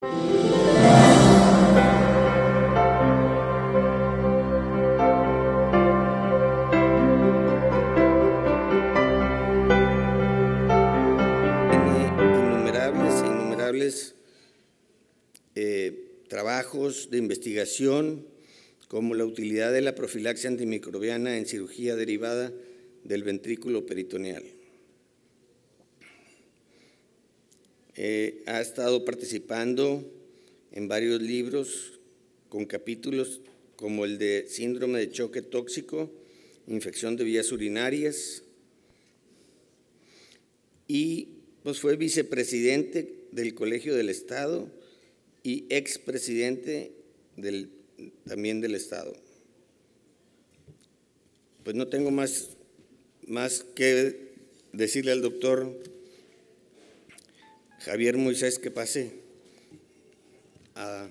Innumerables trabajos de investigación, como la utilidad de la profilaxis antimicrobiana en cirugía derivada del ventrículo peritoneal. Ha estado participando en varios libros con capítulos como el de síndrome de choque tóxico, infección de vías urinarias, y pues fue vicepresidente del Colegio del Estado y expresidente también del Estado. Pues no tengo más que decirle al doctor Javier Moisés que pase a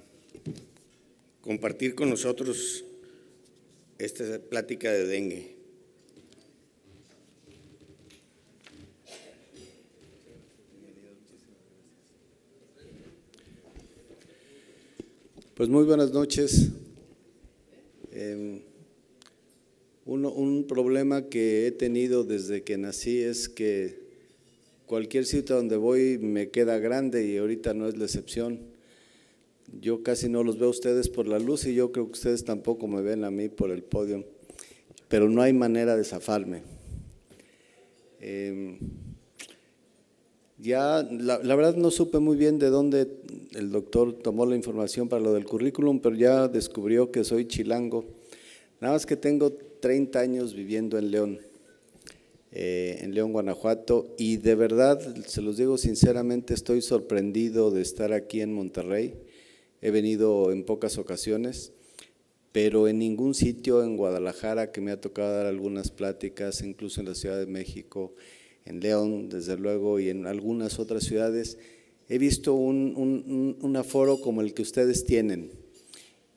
compartir con nosotros esta plática de dengue. Pues muy buenas noches. Un problema que he tenido desde que nací es que cualquier sitio donde voy me queda grande y ahorita no es la excepción. Yo casi no los veo a ustedes por la luz y yo creo que ustedes tampoco me ven a mí por el podio, pero no hay manera de zafarme. Ya la verdad no supe muy bien de dónde el doctor tomó la información para lo del currículum, pero ya descubrió que soy chilango. Nada más que tengo 30 años viviendo en León, Guanajuato, y de verdad, se los digo sinceramente, estoy sorprendido de estar aquí en Monterrey. He venido en pocas ocasiones, pero en ningún sitio en Guadalajara, que me ha tocado dar algunas pláticas, incluso en la Ciudad de México, en León, desde luego, y en algunas otras ciudades, he visto un aforo como el que ustedes tienen,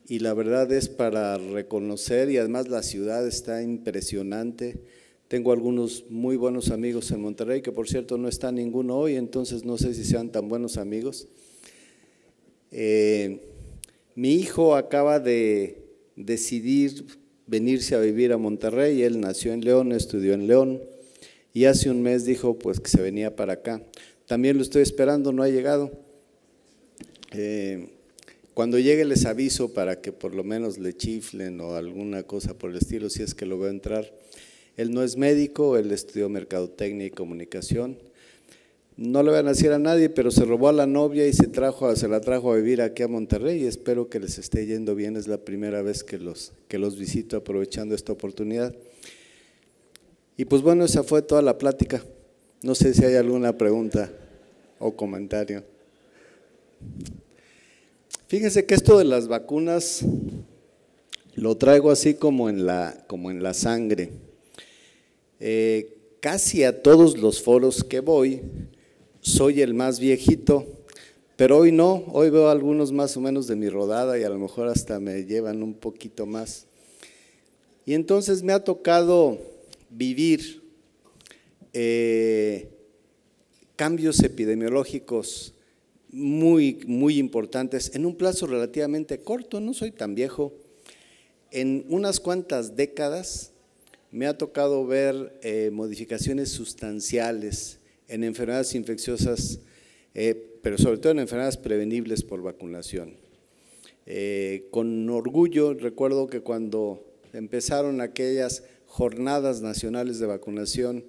y la verdad es para reconocer, y además la ciudad está impresionante. Tengo algunos muy buenos amigos en Monterrey, que por cierto no está ninguno hoy, entonces no sé si sean tan buenos amigos. Mi hijo acaba de decidir venirse a vivir a Monterrey. Él nació en León, estudió en León, y hace un mes dijo pues que se venía para acá. También lo estoy esperando, no ha llegado. Cuando llegue les aviso para que por lo menos le chiflen o alguna cosa por el estilo, si es que lo veo entrar. Él no es médico, él estudió mercadotecnia y comunicación. No le van a decir a nadie, pero se robó a la novia y se la trajo a vivir aquí a Monterrey, y espero que les esté yendo bien. Es la primera vez que los visito aprovechando esta oportunidad. Y pues bueno, esa fue toda la plática. No sé si hay alguna pregunta o comentario. Fíjense que esto de las vacunas lo traigo así como en la sangre. Casi a todos los foros que voy soy el más viejito, pero hoy no, hoy veo a algunos más o menos de mi rodada y a lo mejor hasta me llevan un poquito más. Y entonces me ha tocado vivir cambios epidemiológicos muy importantes en un plazo relativamente corto. No soy tan viejo. En unas cuantas décadas me ha tocado ver modificaciones sustanciales en enfermedades infecciosas, pero sobre todo en enfermedades prevenibles por vacunación. Con orgullo recuerdo que cuando empezaron aquellas jornadas nacionales de vacunación,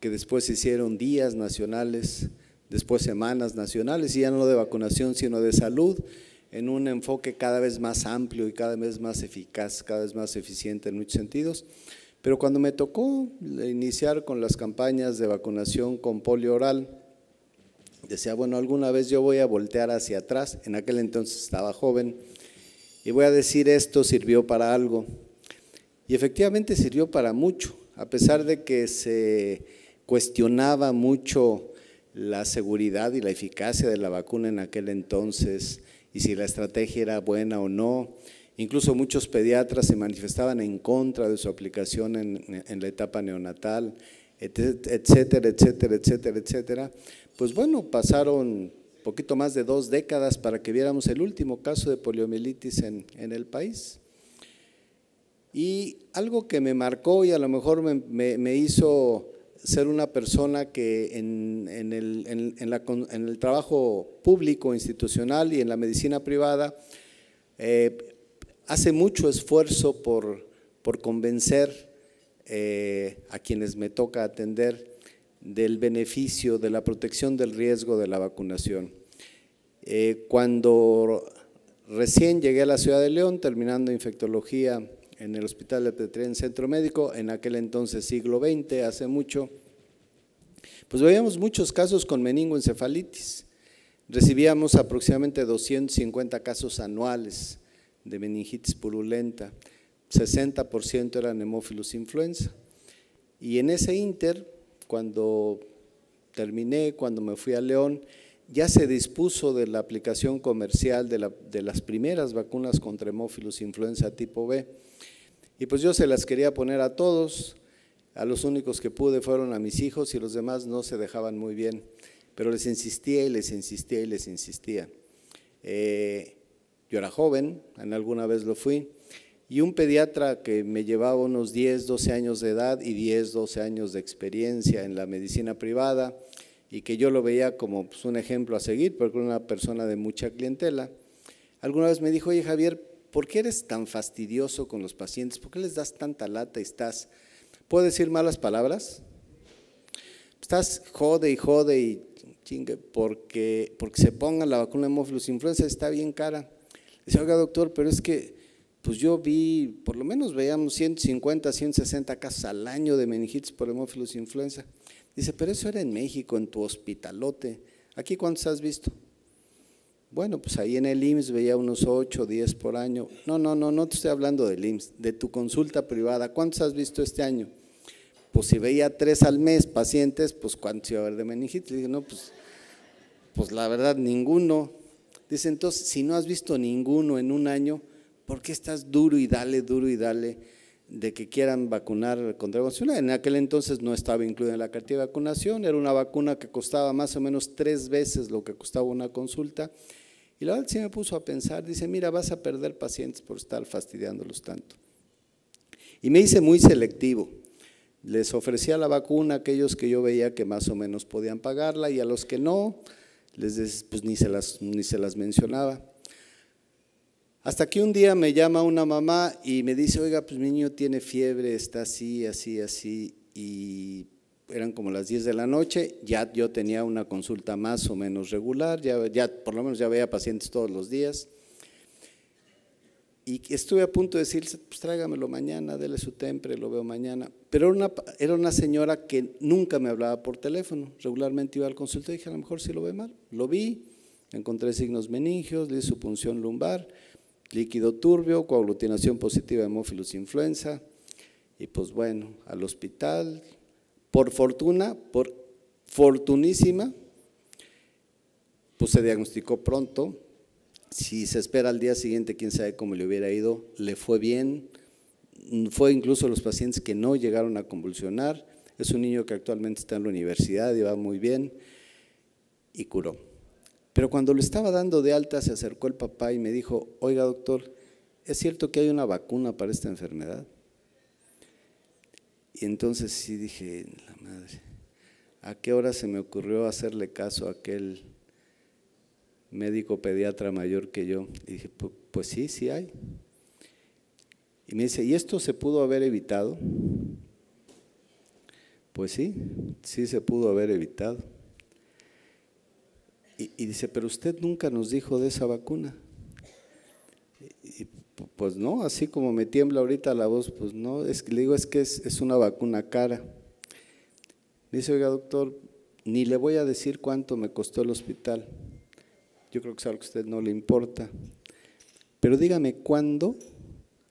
que después se hicieron días nacionales, después semanas nacionales, y ya no de vacunación sino de salud, en un enfoque cada vez más amplio y cada vez más eficaz, cada vez más eficiente en muchos sentidos. Pero cuando me tocó iniciar con las campañas de vacunación con polio oral, decía, bueno, alguna vez yo voy a voltear hacia atrás, en aquel entonces estaba joven, y voy a decir esto sirvió para algo. Y efectivamente sirvió para mucho, a pesar de que se cuestionaba mucho la seguridad y la eficacia de la vacuna en aquel entonces, y si la estrategia era buena o no. Incluso muchos pediatras se manifestaban en contra de su aplicación en la etapa neonatal, etcétera, etcétera, etcétera, etcétera. Pues bueno, pasaron poquito más de 2 décadas para que viéramos el último caso de poliomielitis en el país. Y algo que me marcó y a lo mejor me hizo ser una persona que en el trabajo público, institucional y en la medicina privada hace mucho esfuerzo por convencer a quienes me toca atender del beneficio, de la protección del riesgo de la vacunación. Cuando recién llegué a la ciudad de León, terminando infectología en el Hospital de Pediatría en Centro Médico, en aquel entonces siglo XX, hace mucho, pues veíamos muchos casos con meningoencefalitis. Recibíamos aproximadamente 250 casos anuales de meningitis purulenta, 60% eran hemófilos influenza. Y en ese ínter, cuando terminé, cuando me fui a León, ya se dispuso de la aplicación comercial de las primeras vacunas contra hemófilos influenza tipo B. Y pues yo se las quería poner a todos, a los únicos que pude fueron a mis hijos y los demás no se dejaban muy bien, pero les insistía y les insistía y les insistía. Yo era joven, en alguna vez lo fui, y un pediatra que me llevaba unos 10, 12 años de edad y 10, 12 años de experiencia en la medicina privada y que yo lo veía como pues, un ejemplo a seguir porque era una persona de mucha clientela, alguna vez me dijo, oye Javier, ¿por qué eres tan fastidioso con los pacientes? ¿Por qué les das tanta lata y estás, ¿puedo decir malas palabras? Estás jode y chingue porque se pongan la vacuna de hemófilos influenza, está bien cara. Dice, oiga doctor, pero es que pues yo vi, por lo menos veíamos 150, 160 casos al año de meningitis por hemófilos influenza. Dice, pero eso era en México, en tu hospitalote. ¿Aquí cuántos has visto? Bueno, pues ahí en el IMSS veía unos 8, 10 por año. No te estoy hablando del IMSS, de tu consulta privada. ¿Cuántos has visto este año? Pues si veía 3 al mes pacientes, pues ¿cuántos iba a haber de meningitis? Le dije, no, pues la verdad ninguno. Dice, entonces, si no has visto ninguno en un año, ¿por qué estás duro y dale de que quieran vacunar contra vacunación? En aquel entonces no estaba incluida en la cartilla de vacunación, era una vacuna que costaba más o menos 3 veces lo que costaba una consulta. Y la verdad sí me puso a pensar, dice, mira, vas a perder pacientes por estar fastidiándolos tanto. Y me hice muy selectivo, les ofrecía la vacuna a aquellos que yo veía que más o menos podían pagarla y a los que no, pues ni se las mencionaba. Hasta que un día me llama una mamá y me dice, oiga, pues mi niño tiene fiebre, está así, y eran como las 10 de la noche, ya yo tenía una consulta más o menos regular, ya por lo menos ya veía pacientes todos los días, y estuve a punto de decirle, pues tráigamelo mañana, dele su Tempre, lo veo mañana, pero era una señora que nunca me hablaba por teléfono, regularmente iba al consultorio y dije, a lo mejor sí lo ve mal, lo vi, encontré signos meningios, le hice su punción lumbar, líquido turbio, coaglutinación positiva de hemófilos influenza, y pues bueno, al hospital, por fortunísima, pues se diagnosticó pronto, si se espera al día siguiente, quién sabe cómo le hubiera ido, le fue bien, fue incluso los pacientes que no llegaron a convulsionar, es un niño que actualmente está en la universidad y va muy bien, y curó. Pero cuando lo estaba dando de alta se acercó el papá y me dijo, oiga doctor, ¿es cierto que hay una vacuna para esta enfermedad? Y entonces sí dije, la madre, ¿a qué hora se me ocurrió hacerle caso a aquel médico pediatra mayor que yo? Y dije, pues sí hay. Y me dice, ¿y esto se pudo haber evitado? Pues sí se pudo haber evitado. Y dice, pero usted nunca nos dijo de esa vacuna. Y pues no, así como me tiembla ahorita la voz, pues no, le digo, es que es una vacuna cara. Me dice, oiga doctor, ni le voy a decir cuánto me costó el hospital. Yo creo que es algo que a usted no le importa. Pero dígame, ¿cuándo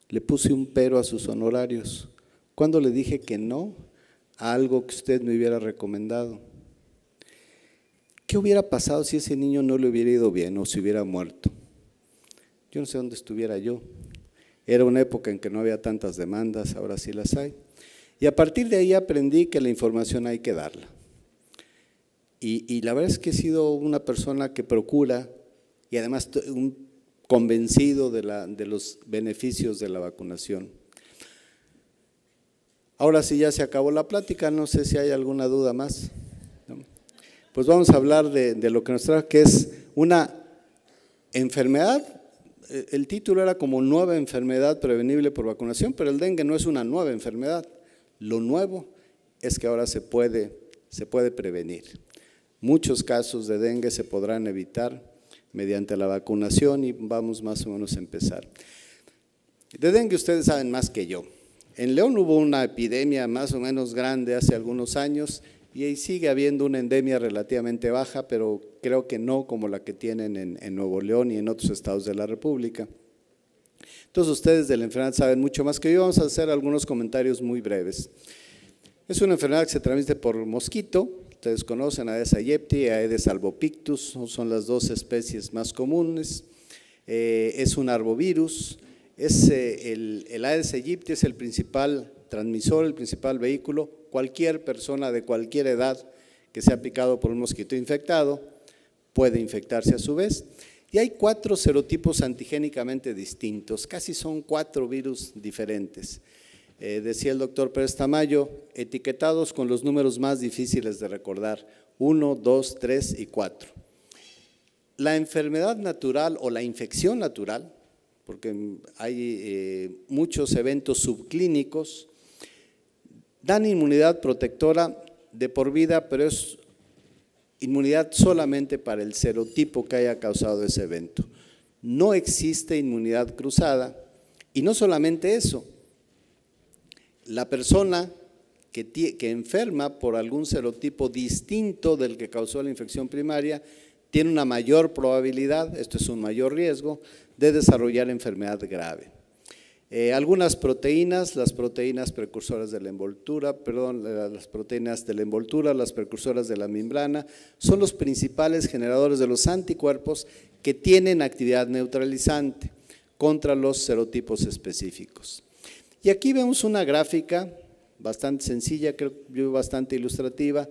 le puse un pero a sus honorarios? ¿Cuándo le dije que no a algo que usted me hubiera recomendado? ¿Qué hubiera pasado si ese niño no le hubiera ido bien o se hubiera muerto? Yo no sé dónde estuviera yo. Era una época en que no había tantas demandas, ahora sí las hay. Y a partir de ahí aprendí que la información hay que darla. Y la verdad es que he sido una persona que procura y además convencido de los beneficios de la vacunación. Ahora sí ya se acabó la plática, no sé si hay alguna duda más. ¿No? Pues vamos a hablar de lo que nos trae, que es una enfermedad. El título era como nueva enfermedad prevenible por vacunación, pero el dengue no es una nueva enfermedad. Lo nuevo es que ahora se puede prevenir. Muchos casos de dengue se podrán evitar mediante la vacunación y vamos más o menos a empezar. De dengue ustedes saben más que yo. En León hubo una epidemia más o menos grande hace algunos años y ahí sigue habiendo una endemia relativamente baja, pero creo que no como la que tienen en Nuevo León y en otros estados de la República. Entonces ustedes de la enfermedad saben mucho más que yo, vamos a hacer algunos comentarios muy breves. Es una enfermedad que se transmite por mosquito, ustedes conocen Aedes aegypti y Aedes albopictus, son las dos especies más comunes, es un arbovirus. El Aedes aegypti es el principal transmisor, el principal vehículo. Cualquier persona de cualquier edad que sea picado por un mosquito infectado puede infectarse a su vez. Y hay 4 serotipos antigénicamente distintos, casi son 4 virus diferentes. Decía el doctor Pérez Tamayo, etiquetados con los números más difíciles de recordar, 1, 2, 3 y 4. La enfermedad natural o la infección natural, porque hay muchos eventos subclínicos, dan inmunidad protectora de por vida, pero es inmunidad solamente para el serotipo que haya causado ese evento. No existe inmunidad cruzada y no solamente eso, la persona que enferma por algún serotipo distinto del que causó la infección primaria tiene una mayor probabilidad, esto es un mayor riesgo, de desarrollar enfermedad grave. Algunas proteínas, las proteínas precursoras de la envoltura, las proteínas de la envoltura, las precursoras de la membrana, son los principales generadores de los anticuerpos que tienen actividad neutralizante contra los serotipos específicos. Y aquí vemos una gráfica bastante sencilla, creo yo bastante ilustrativa,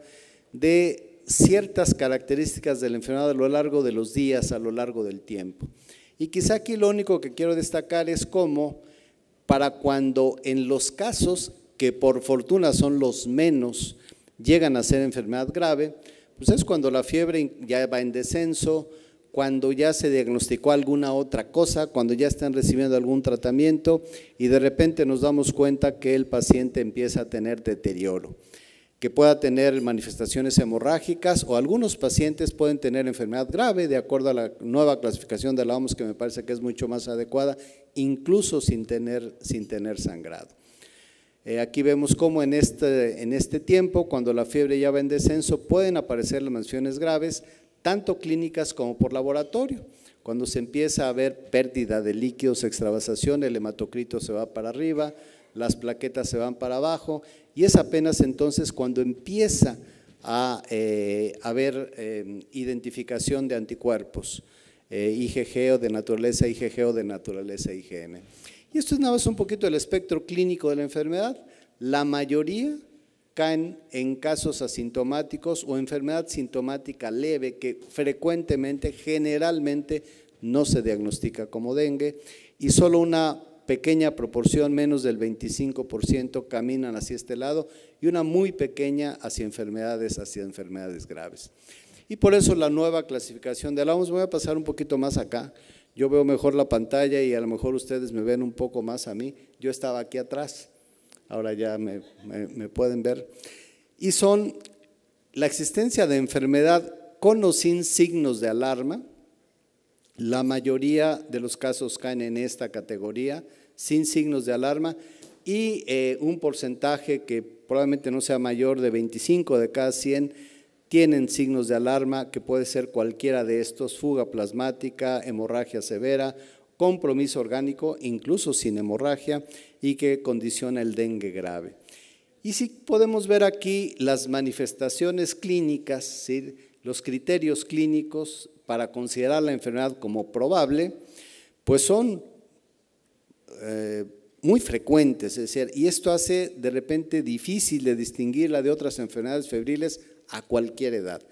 de ciertas características de la enfermedad a lo largo de los días, a lo largo del tiempo. Y quizá aquí lo único que quiero destacar es cómo para cuando en los casos que por fortuna son los menos llegan a ser enfermedad grave, pues es cuando la fiebre ya va en descenso, cuando ya se diagnosticó alguna otra cosa, cuando ya están recibiendo algún tratamiento y de repente nos damos cuenta que el paciente empieza a tener deterioro, que pueda tener manifestaciones hemorrágicas o algunos pacientes pueden tener enfermedad grave de acuerdo a la nueva clasificación de la OMS que me parece que es mucho más adecuada, incluso sin tener sangrado. Aquí vemos cómo en este tiempo, cuando la fiebre ya va en descenso, pueden aparecer las manifestaciones graves, tanto clínicas como por laboratorio. Cuando se empieza a ver pérdida de líquidos, extravasación, el hematocrito se va para arriba, las plaquetas se van para abajo y es apenas entonces cuando empieza a haber identificación de anticuerpos, IgG o de naturaleza IgG o de naturaleza IgM. Y esto es nada más un poquito el espectro clínico de la enfermedad. La mayoría caen en casos asintomáticos o enfermedad sintomática leve que frecuentemente, generalmente no se diagnostica como dengue y solo una pequeña proporción, menos del 25%, caminan hacia este lado y una muy pequeña hacia enfermedades graves. Y por eso la nueva clasificación de la OMS, voy a pasar un poquito más acá, yo veo mejor la pantalla y a lo mejor ustedes me ven un poco más a mí, yo estaba aquí atrás, ahora ya me pueden ver, y son la existencia de enfermedad con o sin signos de alarma. La mayoría de los casos caen en esta categoría, sin signos de alarma, y un porcentaje que probablemente no sea mayor de 25 de cada 100 tienen signos de alarma, que puede ser cualquiera de estos: fuga plasmática, hemorragia severa, compromiso orgánico, incluso sin hemorragia, y que condiciona el dengue grave. Y sí podemos ver aquí las manifestaciones clínicas, ¿sí?, los criterios clínicos para considerar la enfermedad como probable, pues son muy frecuentes, es decir, y esto hace de repente difícil de distinguirla de otras enfermedades febriles a cualquier edad.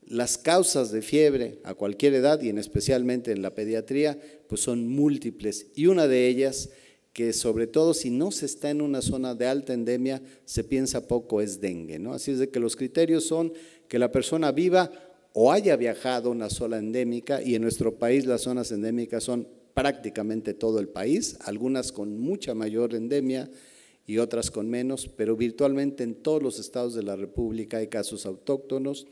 Las causas de fiebre a cualquier edad y especialmente en la pediatría, pues son múltiples, y una de ellas, que sobre todo si no se está en una zona de alta endemia, se piensa poco, es dengue, ¿no? Así es de que los criterios son que la persona viva o haya viajado a una zona endémica, y en nuestro país las zonas endémicas son prácticamente todo el país, algunas con mucha mayor endemia y otras con menos, pero virtualmente en todos los estados de la República hay casos autóctonos.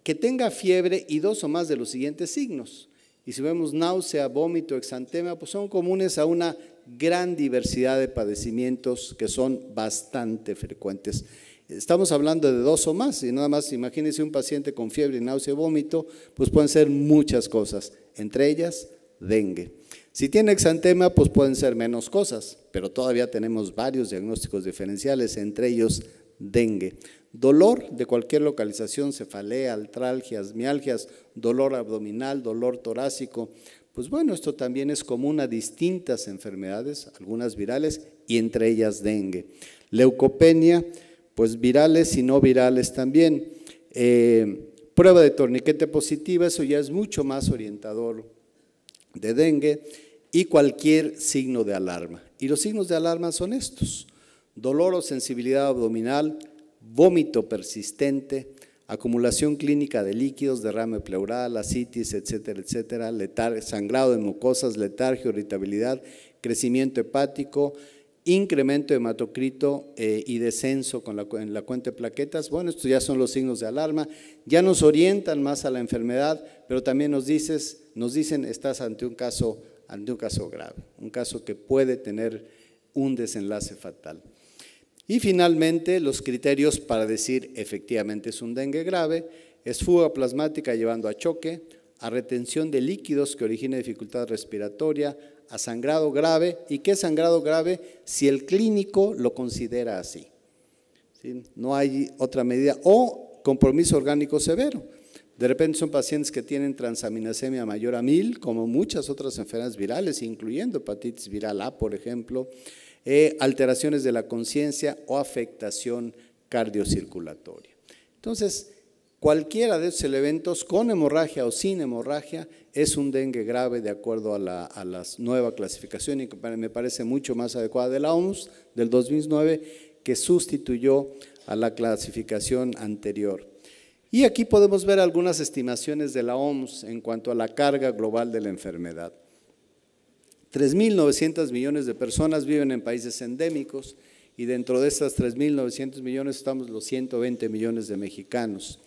Que tenga fiebre y 2 o más de los siguientes signos. Y si vemos náusea, vómito, exantema, pues son comunes a una gran diversidad de padecimientos que son bastante frecuentes. Estamos hablando de 2 o más, y nada más imagínense un paciente con fiebre, náusea, vómito, pues pueden ser muchas cosas, entre ellas dengue. Si tiene exantema, pues pueden ser menos cosas, pero todavía tenemos varios diagnósticos diferenciales, entre ellos dengue. Dolor de cualquier localización, cefalea, artralgias, mialgias, dolor abdominal, dolor torácico. Pues bueno, esto también es común a distintas enfermedades, algunas virales y entre ellas dengue. Leucopenia, pues virales y no virales también. Prueba de torniquete positiva, eso ya es mucho más orientador de dengue, y cualquier signo de alarma. Y los signos de alarma son estos: dolor o sensibilidad abdominal, vómito persistente, acumulación clínica de líquidos, derrame pleural, ascitis, etcétera, etcétera, sangrado de mucosas, letargia, irritabilidad, crecimiento hepático, incremento de hematocrito y descenso en la cuenta de plaquetas. Bueno, estos ya son los signos de alarma, ya nos orientan más a la enfermedad, pero también nos dicen estás ante un caso grave, un caso que puede tener un desenlace fatal. Y finalmente, los criterios para decir efectivamente es un dengue grave es fuga plasmática llevando a choque, a retención de líquidos que origina dificultad respiratoria, a sangrado grave. ¿Y qué es sangrado grave? Si el clínico lo considera así, ¿sí? No hay otra medida, o compromiso orgánico severo. De repente son pacientes que tienen transaminasemia mayor a 1000, como muchas otras enfermedades virales, incluyendo hepatitis viral A, por ejemplo, alteraciones de la conciencia o afectación cardiocirculatoria. Entonces, cualquiera de estos eventos, con hemorragia o sin hemorragia, es un dengue grave de acuerdo a la nueva clasificación, y que me parece mucho más adecuada de la OMS del 2009, que sustituyó a la clasificación anterior. Y aquí podemos ver algunas estimaciones de la OMS en cuanto a la carga global de la enfermedad. 3.900 millones de personas viven en países endémicos, y dentro de estas 3.900 millones estamos los 120 millones de mexicanos.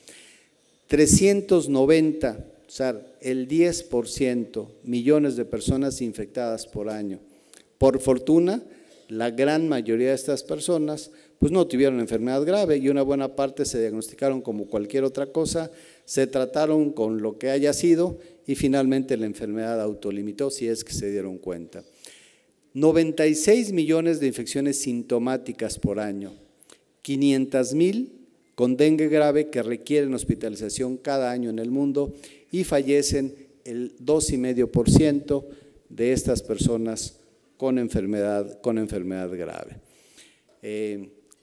390, o sea, el 10%, millones de personas infectadas por año. Por fortuna, la gran mayoría de estas personas pues no tuvieron enfermedad grave, y una buena parte se diagnosticaron como cualquier otra cosa, se trataron con lo que haya sido, y finalmente la enfermedad autolimitó, si es que se dieron cuenta. 96 millones de infecciones sintomáticas por año, 500,000 con dengue grave que requieren hospitalización cada año en el mundo, y fallecen el 2,5% de estas personas con enfermedad grave.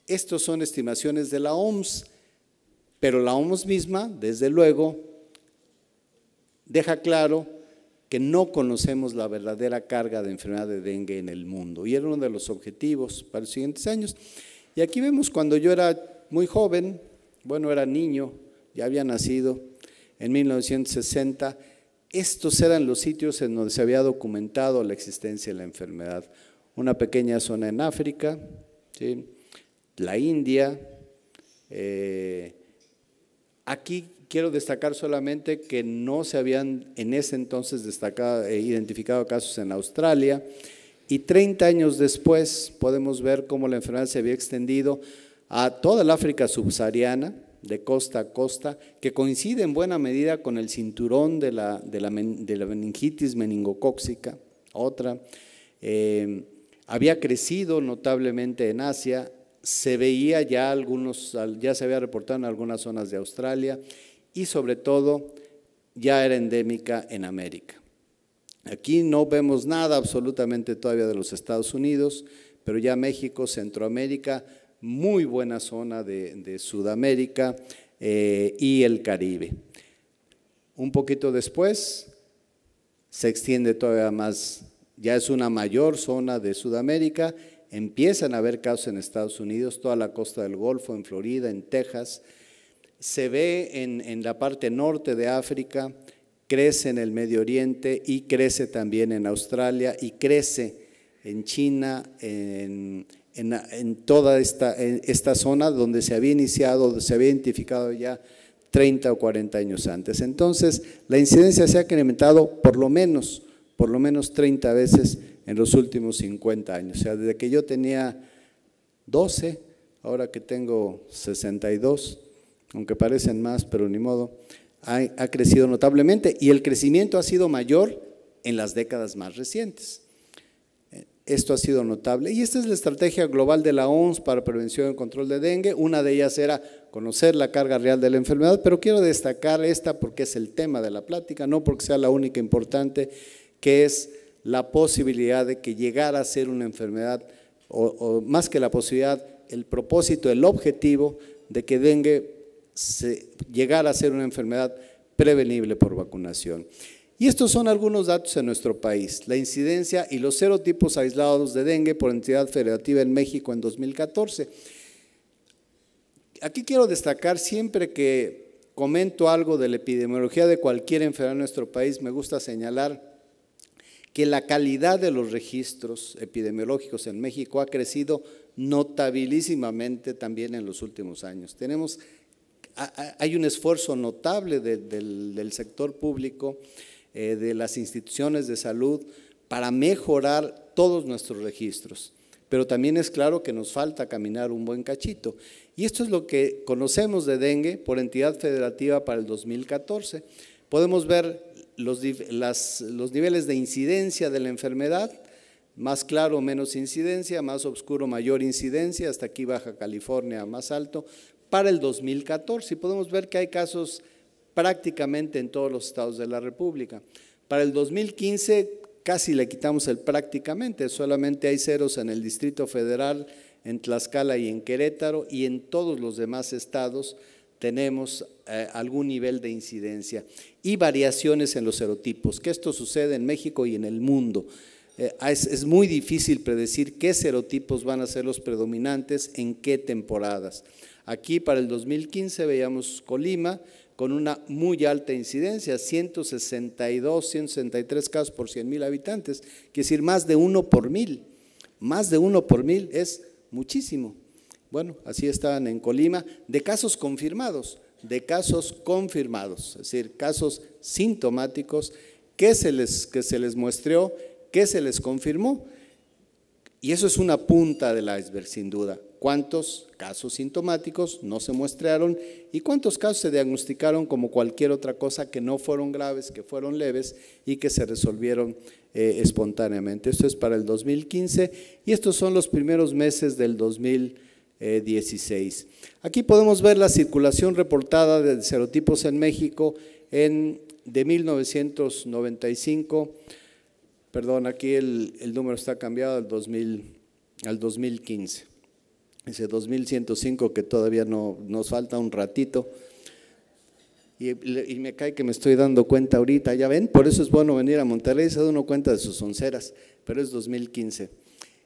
Estos son estimaciones de la OMS, pero la OMS misma, desde luego, deja claro que no conocemos la verdadera carga de enfermedad de dengue en el mundo, y era uno de los objetivos para los siguientes años. Y aquí vemos cuando yo era muy joven, bueno, era niño, ya había nacido en 1960, estos eran los sitios en donde se había documentado la existencia de la enfermedad. Una pequeña zona en África, ¿sí? La India. Aquí quiero destacar solamente que no se habían en ese entonces identificado casos en Australia, y 30 años después podemos ver cómo la enfermedad se había extendido a toda el África subsahariana, de costa a costa, que coincide en buena medida con el cinturón de la meningitis meningocócica. Otra, había crecido notablemente en Asia, se veía ya se había reportado en algunas zonas de Australia, y sobre todo ya era endémica en América. Aquí no vemos nada absolutamente todavía de los Estados Unidos, pero ya México, Centroamérica, muy buena zona de Sudamérica, y el Caribe. Un poquito después se extiende todavía más, ya es una mayor zona de Sudamérica, empiezan a haber casos en Estados Unidos, toda la costa del Golfo, en Florida, en Texas, se ve en la parte norte de África, crece en el Medio Oriente y crece también en Australia y crece en China, en toda esta zona donde se había iniciado, se había identificado ya 30 o 40 años antes. Entonces, la incidencia se ha incrementado por lo menos 30 veces en los últimos 50 años. O sea, desde que yo tenía 12, ahora que tengo 62, aunque parecen más, pero ni modo, ha crecido notablemente y el crecimiento ha sido mayor en las décadas más recientes. Esto ha sido notable y esta es la estrategia global de la OMS para prevención y control de dengue. Una de ellas era conocer la carga real de la enfermedad, pero quiero destacar esta porque es el tema de la plática, no porque sea la única importante, que es la posibilidad de que llegara a ser una enfermedad, o más que la posibilidad, el propósito, el objetivo de que dengue llegara a ser una enfermedad prevenible por vacunación. Y estos son algunos datos en nuestro país. La incidencia y los serotipos aislados de dengue por entidad federativa en México en 2014. Aquí quiero destacar, siempre que comento algo de la epidemiología de cualquier enfermedad en nuestro país, me gusta señalar que la calidad de los registros epidemiológicos en México ha crecido notabilísimamente también en los últimos años. Hay un esfuerzo notable del sector público, de las instituciones de salud para mejorar todos nuestros registros, pero también es claro que nos falta caminar un buen cachito. Y esto es lo que conocemos de dengue por entidad federativa para el 2014. Podemos ver los niveles de incidencia de la enfermedad, más claro, menos incidencia, más oscuro, mayor incidencia, hasta aquí Baja California más alto, para el 2014. Y podemos ver que hay casos prácticamente en todos los estados de la República. Para el 2015 casi le quitamos el prácticamente, solamente hay ceros en el Distrito Federal, en Tlaxcala y en Querétaro, y en todos los demás estados tenemos algún nivel de incidencia y variaciones en los serotipos, que esto sucede en México y en el mundo. Es muy difícil predecir qué serotipos van a ser los predominantes en qué temporadas. Aquí para el 2015 veíamos Colima con una muy alta incidencia, 162, 163 casos por 100,000 habitantes, quiere decir más de 1 por 1,000, más de 1 por 1,000 es muchísimo. Bueno, así estaban en Colima, de casos confirmados, es decir, casos sintomáticos que se les muestreó, que se les confirmó. Y eso es una punta del iceberg, sin duda. ¿Cuántos casos sintomáticos no se muestrearon y cuántos casos se diagnosticaron como cualquier otra cosa que no fueron graves, que fueron leves y que se resolvieron espontáneamente? Esto es para el 2015 y estos son los primeros meses del 2016. Aquí podemos ver la circulación reportada de serotipos en México de 1995. Perdón, aquí el número está cambiado al 2015. Ese 2105 que todavía nos falta un ratito. Y me cae que me estoy dando cuenta ahorita, ya ven, por eso es bueno venir a Monterrey, se da uno cuenta de sus onceras, pero es 2015.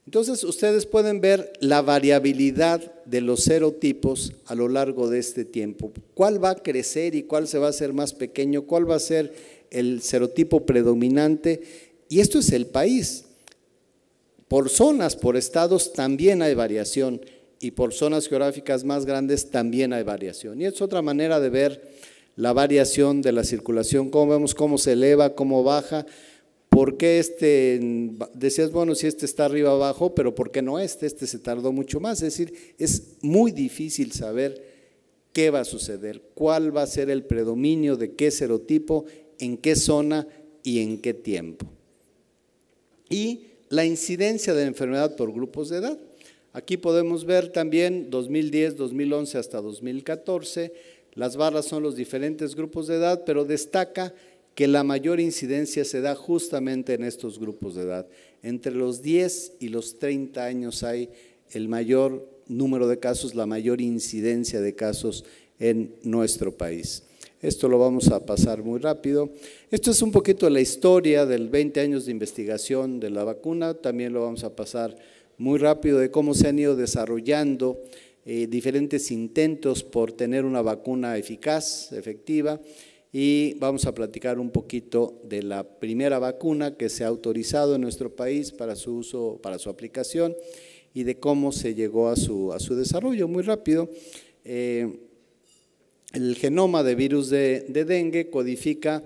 Entonces ustedes pueden ver la variabilidad de los serotipos a lo largo de este tiempo. ¿Cuál va a crecer y cuál se va a hacer más pequeño? ¿Cuál va a ser el serotipo predominante? Y esto es el país. Por zonas, por estados también hay variación y por zonas geográficas más grandes también hay variación. Y es otra manera de ver la variación de la circulación, cómo vemos cómo se eleva, cómo baja, por qué decías, bueno, si este está arriba abajo, pero ¿por qué no este se tardó mucho más? Es decir, es muy difícil saber qué va a suceder, cuál va a ser el predominio de qué serotipo, en qué zona y en qué tiempo. Y la incidencia de la enfermedad por grupos de edad. Aquí podemos ver también 2010, 2011 hasta 2014, las barras son los diferentes grupos de edad, pero destaca que la mayor incidencia se da justamente en estos grupos de edad. Entre los 10 y los 30 años hay el mayor número de casos, la mayor incidencia de casos en nuestro país. Esto lo vamos a pasar muy rápido. Esto es un poquito la historia del 20 años de investigación de la vacuna, también lo vamos a pasar muy rápido, de cómo se han ido desarrollando diferentes intentos por tener una vacuna eficaz, efectiva, y vamos a platicar un poquito de la primera vacuna que se ha autorizado en nuestro país para su uso, para su aplicación, y de cómo se llegó a su desarrollo muy rápido. El genoma de virus de dengue codifica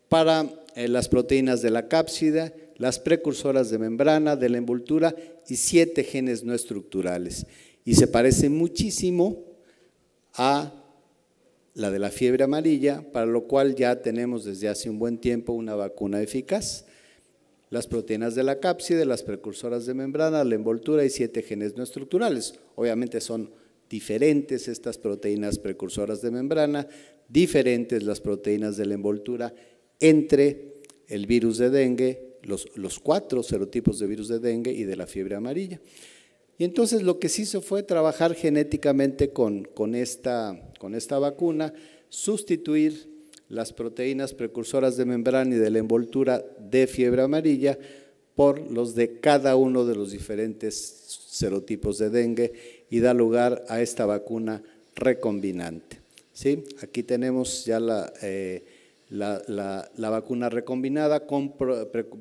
para las proteínas de la cápside, las precursoras de membrana, de la envoltura y 7 genes no estructurales. Y se parece muchísimo a la de la fiebre amarilla, para lo cual ya tenemos desde hace un buen tiempo una vacuna eficaz. Las proteínas de la cápside, las precursoras de membrana, la envoltura y 7 genes no estructurales. Obviamente son diferentes estas proteínas precursoras de membrana, diferentes las proteínas de la envoltura entre el virus de dengue, los 4 serotipos de virus de dengue y de la fiebre amarilla. Y entonces lo que se hizo fue trabajar genéticamente con esta vacuna, sustituir las proteínas precursoras de membrana y de la envoltura de fiebre amarilla por los de cada uno de los diferentes serotipos de dengue y da lugar a esta vacuna recombinante. ¿Sí? Aquí tenemos ya la vacuna recombinada con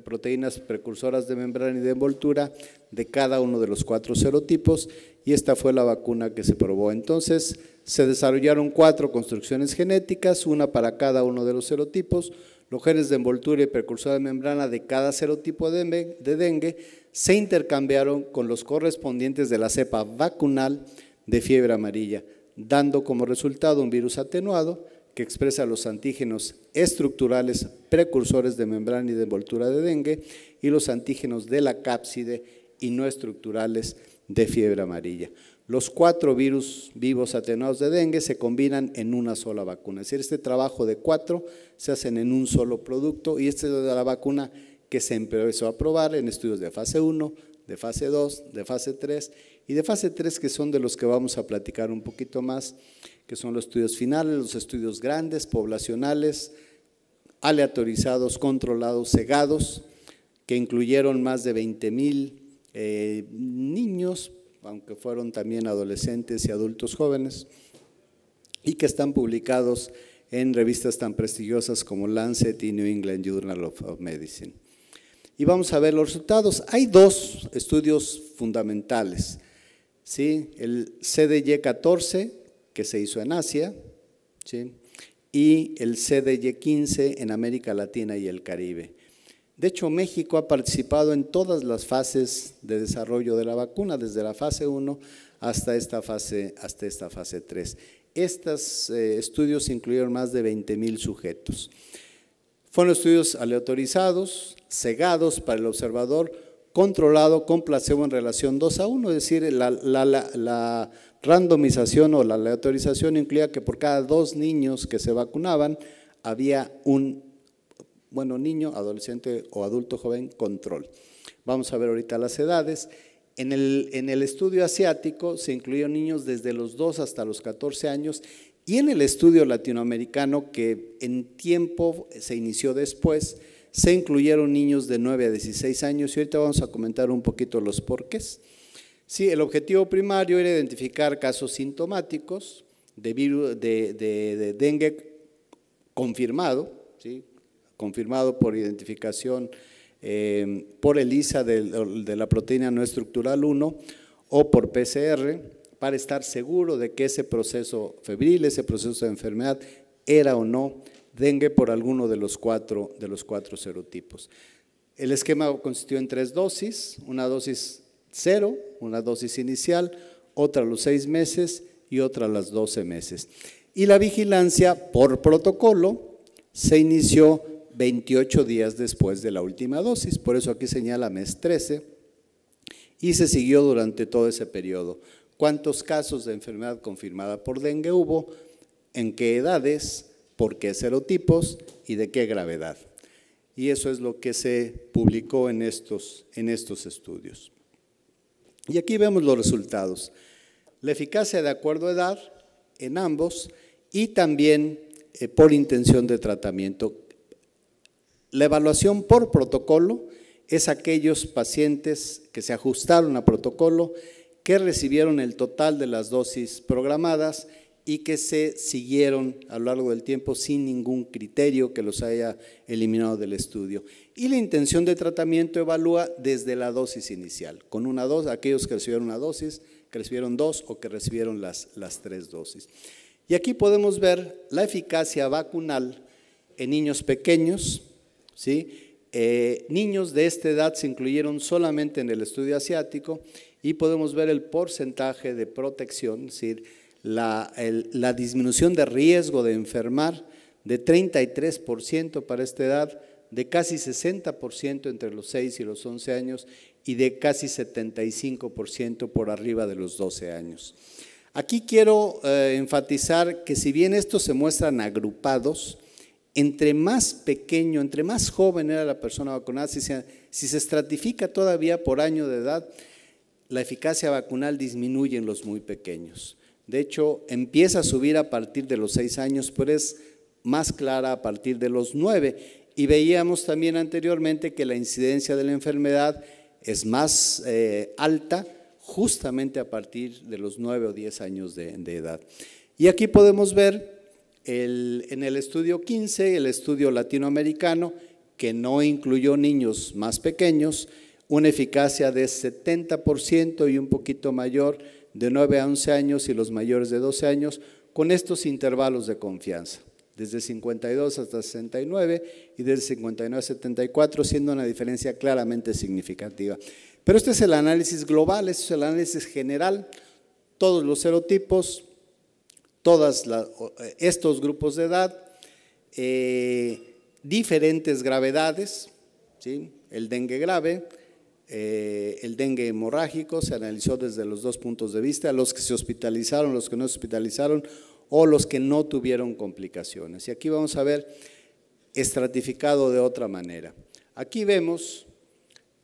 proteínas precursoras de membrana y de envoltura de cada uno de los 4 serotipos, y esta fue la vacuna que se probó. Entonces se desarrollaron 4 construcciones genéticas, una para cada uno de los serotipos. Los genes de envoltura y precursora de membrana de cada serotipo de dengue se intercambiaron con los correspondientes de la cepa vacunal de fiebre amarilla, dando como resultado un virus atenuado que expresa los antígenos estructurales precursores de membrana y de envoltura de dengue y los antígenos de la cápside y no estructurales de fiebre amarilla. Los 4 virus vivos atenuados de dengue se combinan en una sola vacuna. Es decir, este trabajo de 4 se hacen en un solo producto, y esta es la vacuna que se empezó a probar en estudios de fase 1, de fase 2, de fase 3 y de fase 3, que son de los que vamos a platicar un poquito más, que son los estudios finales, los estudios grandes, poblacionales, aleatorizados, controlados, cegados, que incluyeron más de 20,000 niños, aunque fueron también adolescentes y adultos jóvenes, y que están publicados en revistas tan prestigiosas como Lancet y New England Journal of Medicine. Y vamos a ver los resultados. Hay 2 estudios fundamentales, ¿sí? El CDY-14, que se hizo en Asia, ¿sí? Y el CDY-15 en América Latina y el Caribe. De hecho, México ha participado en todas las fases de desarrollo de la vacuna, desde la fase 1 hasta esta fase 3. Estos estudios incluyeron más de 20,000 sujetos. Fueron estudios aleatorizados, cegados para el observador, controlado con placebo en relación 2:1, es decir, la randomización o la aleatorización incluía que por cada 2 niños que se vacunaban había un niño, adolescente o adulto joven control. Vamos a ver ahorita las edades. En el estudio asiático se incluyeron niños desde los 2 hasta los 14 años, y en el estudio latinoamericano, que en tiempo se inició después, se incluyeron niños de 9 a 16 años, y ahorita vamos a comentar un poquito los porqués. Sí, el objetivo primario era identificar casos sintomáticos de virus de dengue confirmado, ¿sí? Confirmado por identificación por ELISA de la proteína no estructural 1 o por PCR, para estar seguro de que ese proceso febril, ese proceso de enfermedad, era o no dengue por alguno de los 4 serotipos. El esquema consistió en 3 dosis, una dosis 0, una dosis inicial, otra a los 6 meses y otra a los 12 meses. Y la vigilancia por protocolo se inició 28 días después de la última dosis, por eso aquí señala mes 13, y se siguió durante todo ese periodo. ¿Cuántos casos de enfermedad confirmada por dengue hubo? ¿En qué edades? ¿Por qué serotipos? ¿Y de qué gravedad? Y eso es lo que se publicó en estos estudios. Y aquí vemos los resultados. La eficacia de acuerdo a edad en ambos, y también por intención de tratamiento. La evaluación por protocolo es aquellos pacientes que se ajustaron a protocolo, que recibieron el total de las dosis programadas y que se siguieron a lo largo del tiempo sin ningún criterio que los haya eliminado del estudio. Y la intención de tratamiento evalúa desde la dosis inicial, con una dosis, aquellos que recibieron una dosis, que recibieron dos o que recibieron las 3 dosis. Y aquí podemos ver la eficacia vacunal en niños pequeños, ¿sí? Niños de esta edad se incluyeron solamente en el estudio asiático y podemos ver el porcentaje de protección, es decir, la disminución de riesgo de enfermar de 33% para esta edad, de casi 60% entre los 6 y los 11 años y de casi 75% por arriba de los 12 años. Aquí quiero enfatizar que si bien estos se muestran agrupados, entre más pequeño, entre más joven era la persona vacunada, si se estratifica todavía por año de edad, la eficacia vacunal disminuye en los muy pequeños. De hecho, empieza a subir a partir de los 6 años, pero es más clara a partir de los 9. Y veíamos también anteriormente que la incidencia de la enfermedad es más alta justamente a partir de los 9 o 10 años de edad. Y aquí podemos ver en el estudio 15, el estudio latinoamericano, que no incluyó niños más pequeños, una eficacia de 70% y un poquito mayor de 9 a 11 años y los mayores de 12 años, con estos intervalos de confianza, desde 52 hasta 69 y desde 59 a 74, siendo una diferencia claramente significativa. Pero este es el análisis global, este es el análisis general, todos los serotipos, todos estos grupos de edad, diferentes gravedades, ¿sí? El dengue grave, el dengue hemorrágico se analizó desde los 2 puntos de vista, los que se hospitalizaron, los que no se hospitalizaron o los que no tuvieron complicaciones. Y aquí vamos a ver estratificado de otra manera. Aquí vemos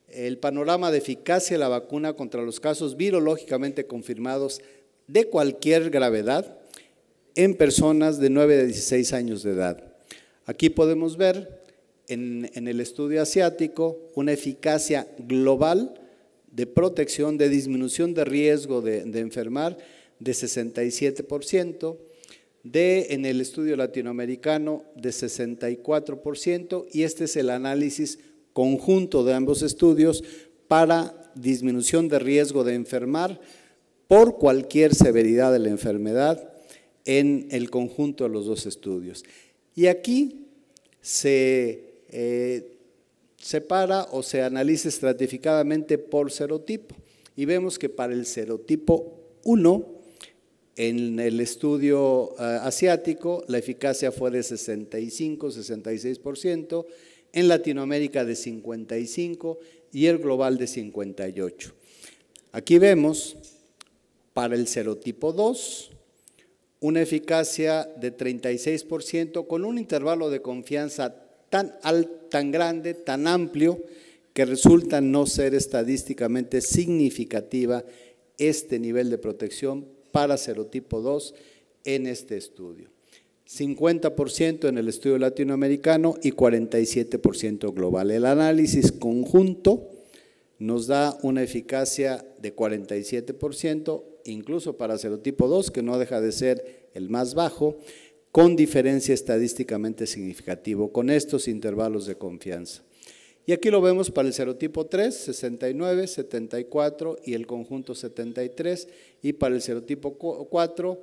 el panorama de eficacia de la vacuna contra los casos virológicamente confirmados de cualquier gravedad en personas de 9 a 16 años de edad. Aquí podemos ver en el estudio asiático una eficacia global de protección, de disminución de riesgo de enfermar de 67%, en el estudio latinoamericano de 64%, y este es el análisis conjunto de ambos estudios para disminución de riesgo de enfermar por cualquier severidad de la enfermedad en el conjunto de los 2 estudios. Y aquí se separa o se analiza estratificadamente por serotipo y vemos que para el serotipo 1 en el estudio asiático la eficacia fue de 65-66%, en Latinoamérica de 55% y el global de 58%. Aquí vemos para el serotipo 2 una eficacia de 36% con un intervalo de confianza tan grande, tan amplio, que resulta no ser estadísticamente significativa este nivel de protección para serotipo 2 en este estudio. 50% en el estudio latinoamericano y 47% global. El análisis conjunto nos da una eficacia de 47%, incluso para serotipo 2, que no deja de ser el más bajo, con diferencia estadísticamente significativo, con estos intervalos de confianza. Y aquí lo vemos para el serotipo 3, 69, 74 y el conjunto 73, y para el serotipo 4,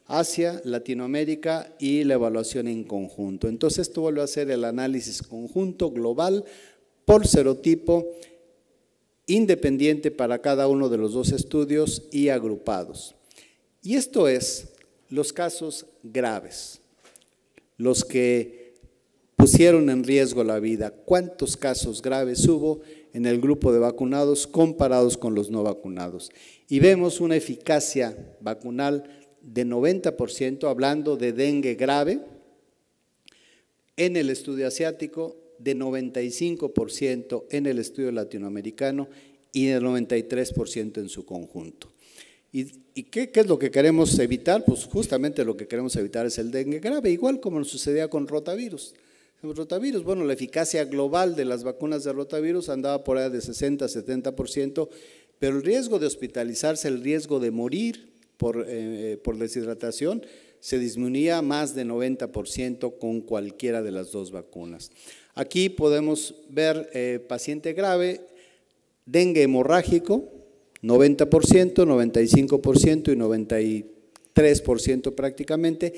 Asia, Latinoamérica y la evaluación en conjunto. Entonces esto vuelve a ser el análisis conjunto global por serotipo, independiente para cada uno de los 2 estudios y agrupados. Y esto es los casos graves, los que pusieron en riesgo la vida. ¿Cuántos casos graves hubo en el grupo de vacunados comparados con los no vacunados? Y vemos una eficacia vacunal de 90%, hablando de dengue grave, en el estudio asiático, de 95% en el estudio latinoamericano y de 93% en su conjunto. ¿Y qué es lo que queremos evitar? Pues justamente lo que queremos evitar es el dengue grave, igual como nos sucedía con rotavirus. El rotavirus, bueno, la eficacia global de las vacunas de rotavirus andaba por ahí de 60-70%, pero el riesgo de hospitalizarse, el riesgo de morir por deshidratación, se disminuía más de 90% con cualquiera de las dos vacunas. Aquí podemos ver paciente grave, dengue hemorrágico, 90%, 95% y 93% prácticamente,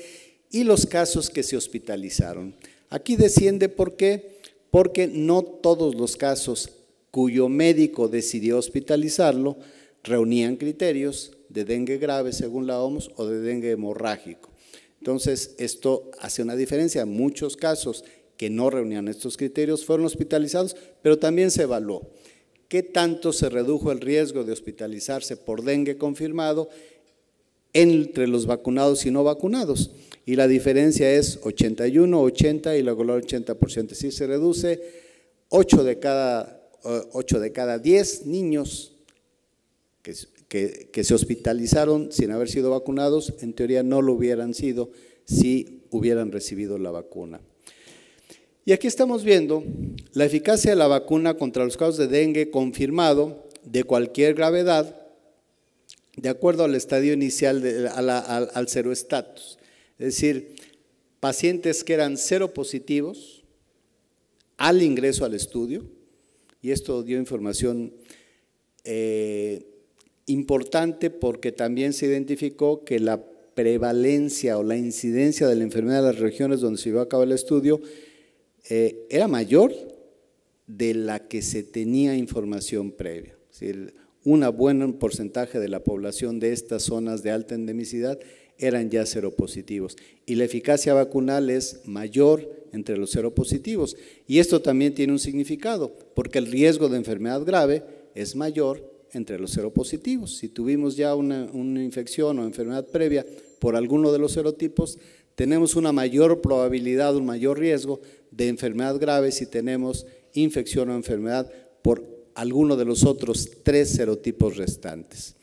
y los casos que se hospitalizaron. Aquí desciende, ¿por qué? Porque no todos los casos cuyo médico decidió hospitalizarlo reunían criterios de dengue grave según la OMS o de dengue hemorrágico. Entonces, esto hace una diferencia. Muchos casos que no reunían estos criterios fueron hospitalizados, pero también se evaluó qué tanto se redujo el riesgo de hospitalizarse por dengue confirmado entre los vacunados y no vacunados. Y la diferencia es 81, 80 y luego el 80%. Es decir, se reduce 8 de cada 10 niños que se hospitalizaron sin haber sido vacunados, en teoría no lo hubieran sido si hubieran recibido la vacuna. Y aquí estamos viendo la eficacia de la vacuna contra los casos de dengue confirmado de cualquier gravedad, de acuerdo al estadio inicial, al seroestatus. Es decir, pacientes que eran seropositivos al ingreso al estudio, y esto dio información importante porque también se identificó que la prevalencia o la incidencia de la enfermedad en las regiones donde se llevó a cabo el estudio era mayor de la que se tenía información previa. Es decir, un buen porcentaje de la población de estas zonas de alta endemicidad eran ya seropositivos. Y la eficacia vacunal es mayor entre los seropositivos. Y esto también tiene un significado, porque el riesgo de enfermedad grave es mayor entre los seropositivos. Si tuvimos ya una infección o enfermedad previa por alguno de los serotipos, tenemos una mayor probabilidad, un mayor riesgo de enfermedad grave si tenemos infección o enfermedad por alguno de los otros 3 serotipos restantes.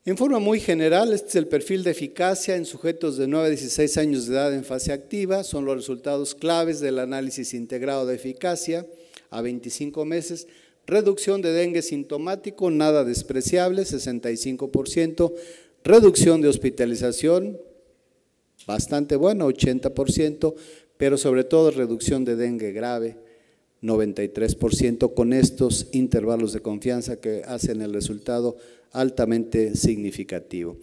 En forma muy general, este es el perfil de eficacia en sujetos de 9 a 16 años de edad en fase activa, son los resultados claves del análisis integrado de eficacia a 25 meses, reducción de dengue sintomático, nada despreciable, 65%, reducción de hospitalización, bastante buena, 80%, pero sobre todo reducción de dengue grave, 93%, con estos intervalos de confianza que hacen el resultado altamente significativo.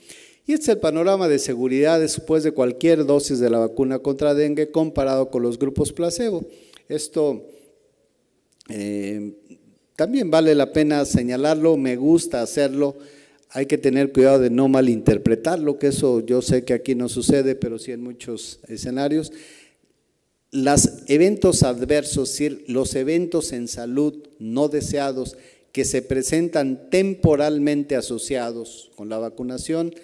Y este es el panorama de seguridad después de cualquier dosis de la vacuna contra dengue comparado con los grupos placebo. Esto también vale la pena señalarlo, me gusta hacerlo, hay que tener cuidado de no malinterpretarlo, que eso yo sé que aquí no sucede, pero sí en muchos escenarios. Los eventos adversos, es decir, los eventos en salud no deseados que se presentan temporalmente asociados con la vacunación,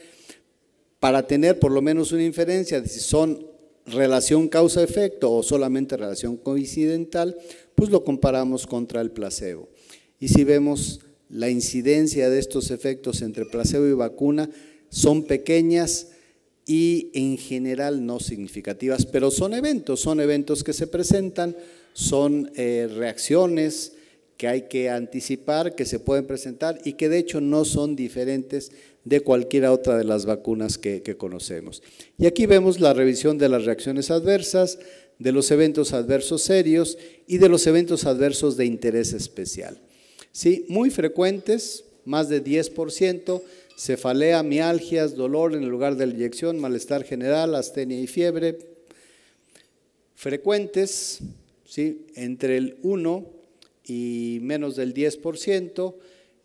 para tener por lo menos una inferencia de si son relación causa-efecto o solamente relación coincidental, pues lo comparamos contra el placebo. Y si vemos la incidencia de estos efectos entre placebo y vacuna, son pequeñas y en general no significativas, pero son eventos que se presentan, son reacciones que hay que anticipar, que se pueden presentar y que de hecho no son diferentes de cualquier otra de las vacunas que conocemos. Y aquí vemos la revisión de las reacciones adversas, de los eventos adversos serios y de los eventos adversos de interés especial. Sí, muy frecuentes, más de 10%, cefalea, mialgias, dolor en el lugar de la inyección, malestar general, astenia y fiebre. Frecuentes, ¿sí?, entre el 1 y menos del 10%,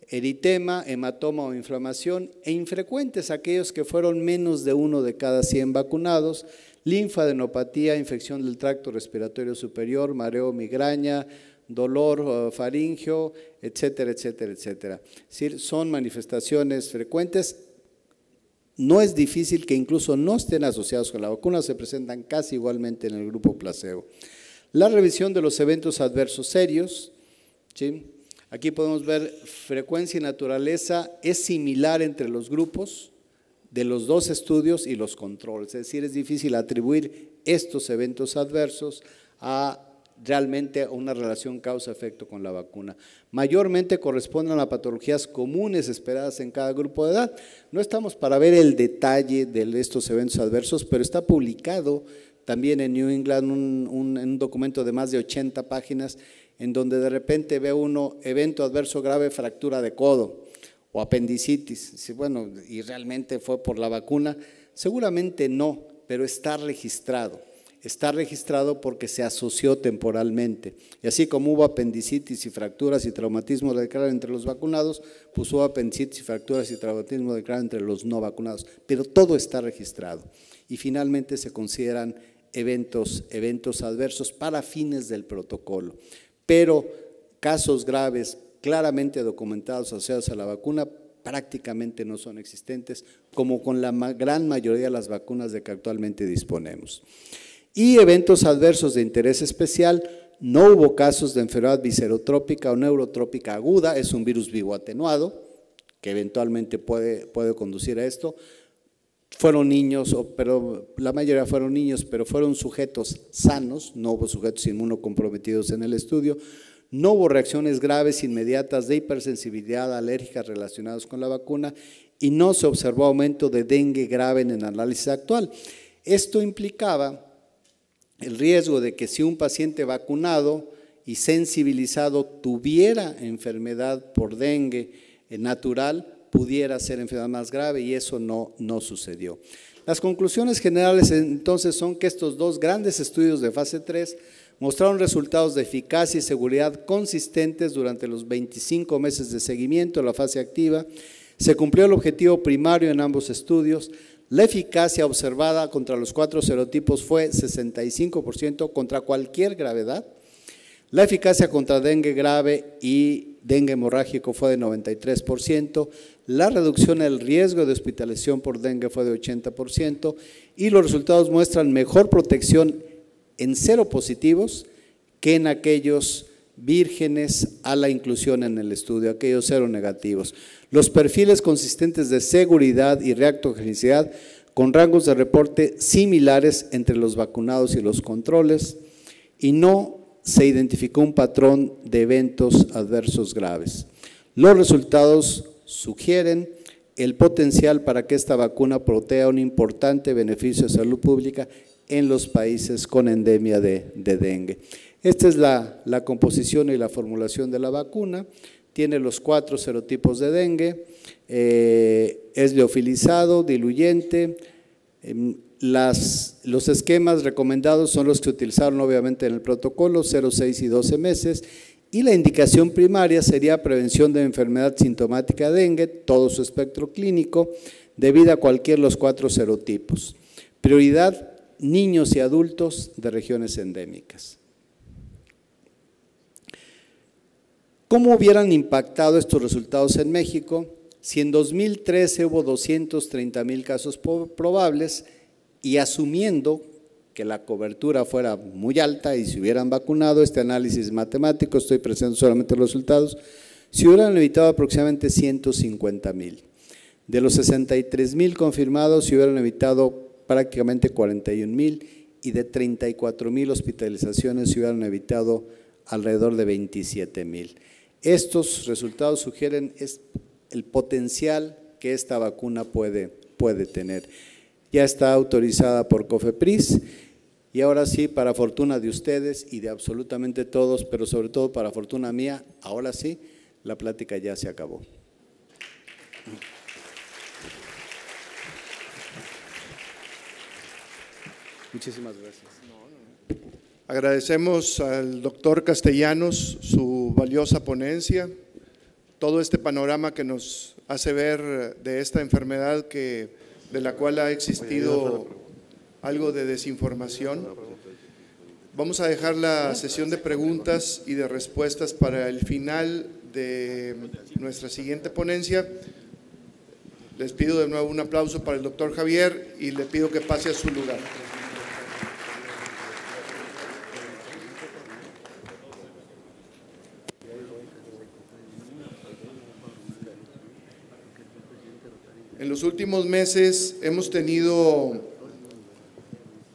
eritema, hematoma o inflamación, e infrecuentes aquellos que fueron menos de 1 de cada 100 vacunados, linfadenopatía, infección del tracto respiratorio superior, mareo, migraña, dolor faríngeo, etcétera, etcétera, etcétera. Es decir, son manifestaciones frecuentes. No es difícil que incluso no estén asociados con la vacuna, se presentan casi igualmente en el grupo placebo. La revisión de los eventos adversos serios, ¿sí? Aquí podemos ver frecuencia y naturaleza es similar entre los grupos de los dos estudios y los controles, es decir, es difícil atribuir estos eventos adversos a realmente una relación causa-efecto con la vacuna. Mayormente corresponden a patologías comunes esperadas en cada grupo de edad. No estamos para ver el detalle de estos eventos adversos, pero está publicado también en New England un documento de más de 80 páginas en donde de repente ve uno evento adverso grave, fractura de codo o apendicitis. Bueno, ¿y realmente fue por la vacuna? Seguramente no, pero está registrado. Está registrado porque se asoció temporalmente. Y así como hubo apendicitis y fracturas y traumatismo del cráneo entre los vacunados, pues hubo apendicitis y fracturas y traumatismo del cráneo entre los no vacunados. Pero todo está registrado. Y finalmente se consideran eventos adversos para fines del protocolo. Pero casos graves claramente documentados asociados a la vacuna prácticamente no son existentes, como con la gran mayoría de las vacunas de que actualmente disponemos. Y eventos adversos de interés especial, no hubo casos de enfermedad viscerotrópica o neurotrópica aguda, es un virus vivo atenuado, que eventualmente puede conducir a esto. Fueron niños, pero la mayoría fueron niños, pero fueron sujetos sanos, no hubo sujetos inmunocomprometidos en el estudio. No hubo reacciones graves inmediatas de hipersensibilidad alérgica relacionadas con la vacuna y no se observó aumento de dengue grave en el análisis actual. Esto implicaba el riesgo de que si un paciente vacunado y sensibilizado tuviera enfermedad por dengue natural, pudiera ser enfermedad más grave y eso no sucedió. Las conclusiones generales entonces son que estos dos grandes estudios de fase 3 mostraron resultados de eficacia y seguridad consistentes durante los 25 meses de seguimiento de la fase activa. Se cumplió el objetivo primario en ambos estudios. La eficacia observada contra los 4 serotipos fue 65% contra cualquier gravedad. La eficacia contra dengue grave y dengue hemorrágico fue de 93%. La reducción del riesgo de hospitalización por dengue fue de 80% y los resultados muestran mejor protección en seropositivos que en aquellos vírgenes a la inclusión en el estudio, aquellos seronegativos. Los perfiles consistentes de seguridad y reactogenicidad con rangos de reporte similares entre los vacunados y los controles y no se identificó un patrón de eventos adversos graves. Los resultados sugieren el potencial para que esta vacuna proteja un importante beneficio de salud pública en los países con endemia de dengue. Esta es la composición y la formulación de la vacuna. Tiene los 4 serotipos de dengue, es liofilizado, diluyente. Los esquemas recomendados son los que se utilizaron obviamente en el protocolo, 0, 6 y 12 meses. Y la indicación primaria sería prevención de enfermedad sintomática de dengue, todo su espectro clínico, debido a cualquiera de los 4 serotipos. Prioridad, niños y adultos de regiones endémicas. ¿Cómo hubieran impactado estos resultados en México si en 2013 hubo 230,000 casos probables y asumiendo que la cobertura fuera muy alta y se hubieran vacunado, este análisis matemático, estoy presentando solamente los resultados, se hubieran evitado aproximadamente 150,000. De los 63,000 confirmados, se hubieran evitado prácticamente 41,000 y de 34,000 hospitalizaciones se hubieran evitado alrededor de 27,000. Estos resultados sugieren el potencial que esta vacuna puede tener. Ya está autorizada por COFEPRIS y ahora sí, para fortuna de ustedes y de absolutamente todos, pero sobre todo para fortuna mía, ahora sí, la plática ya se acabó. Muchísimas gracias. Agradecemos al doctor Castellanos su valiosa ponencia, todo este panorama que nos hace ver de esta enfermedad de la cual ha existido algo de desinformación. Vamos a dejar la sesión de preguntas y de respuestas para el final de nuestra siguiente ponencia. Les pido de nuevo un aplauso para el doctor Javier y le pido que pase a su lugar. En los últimos meses hemos tenido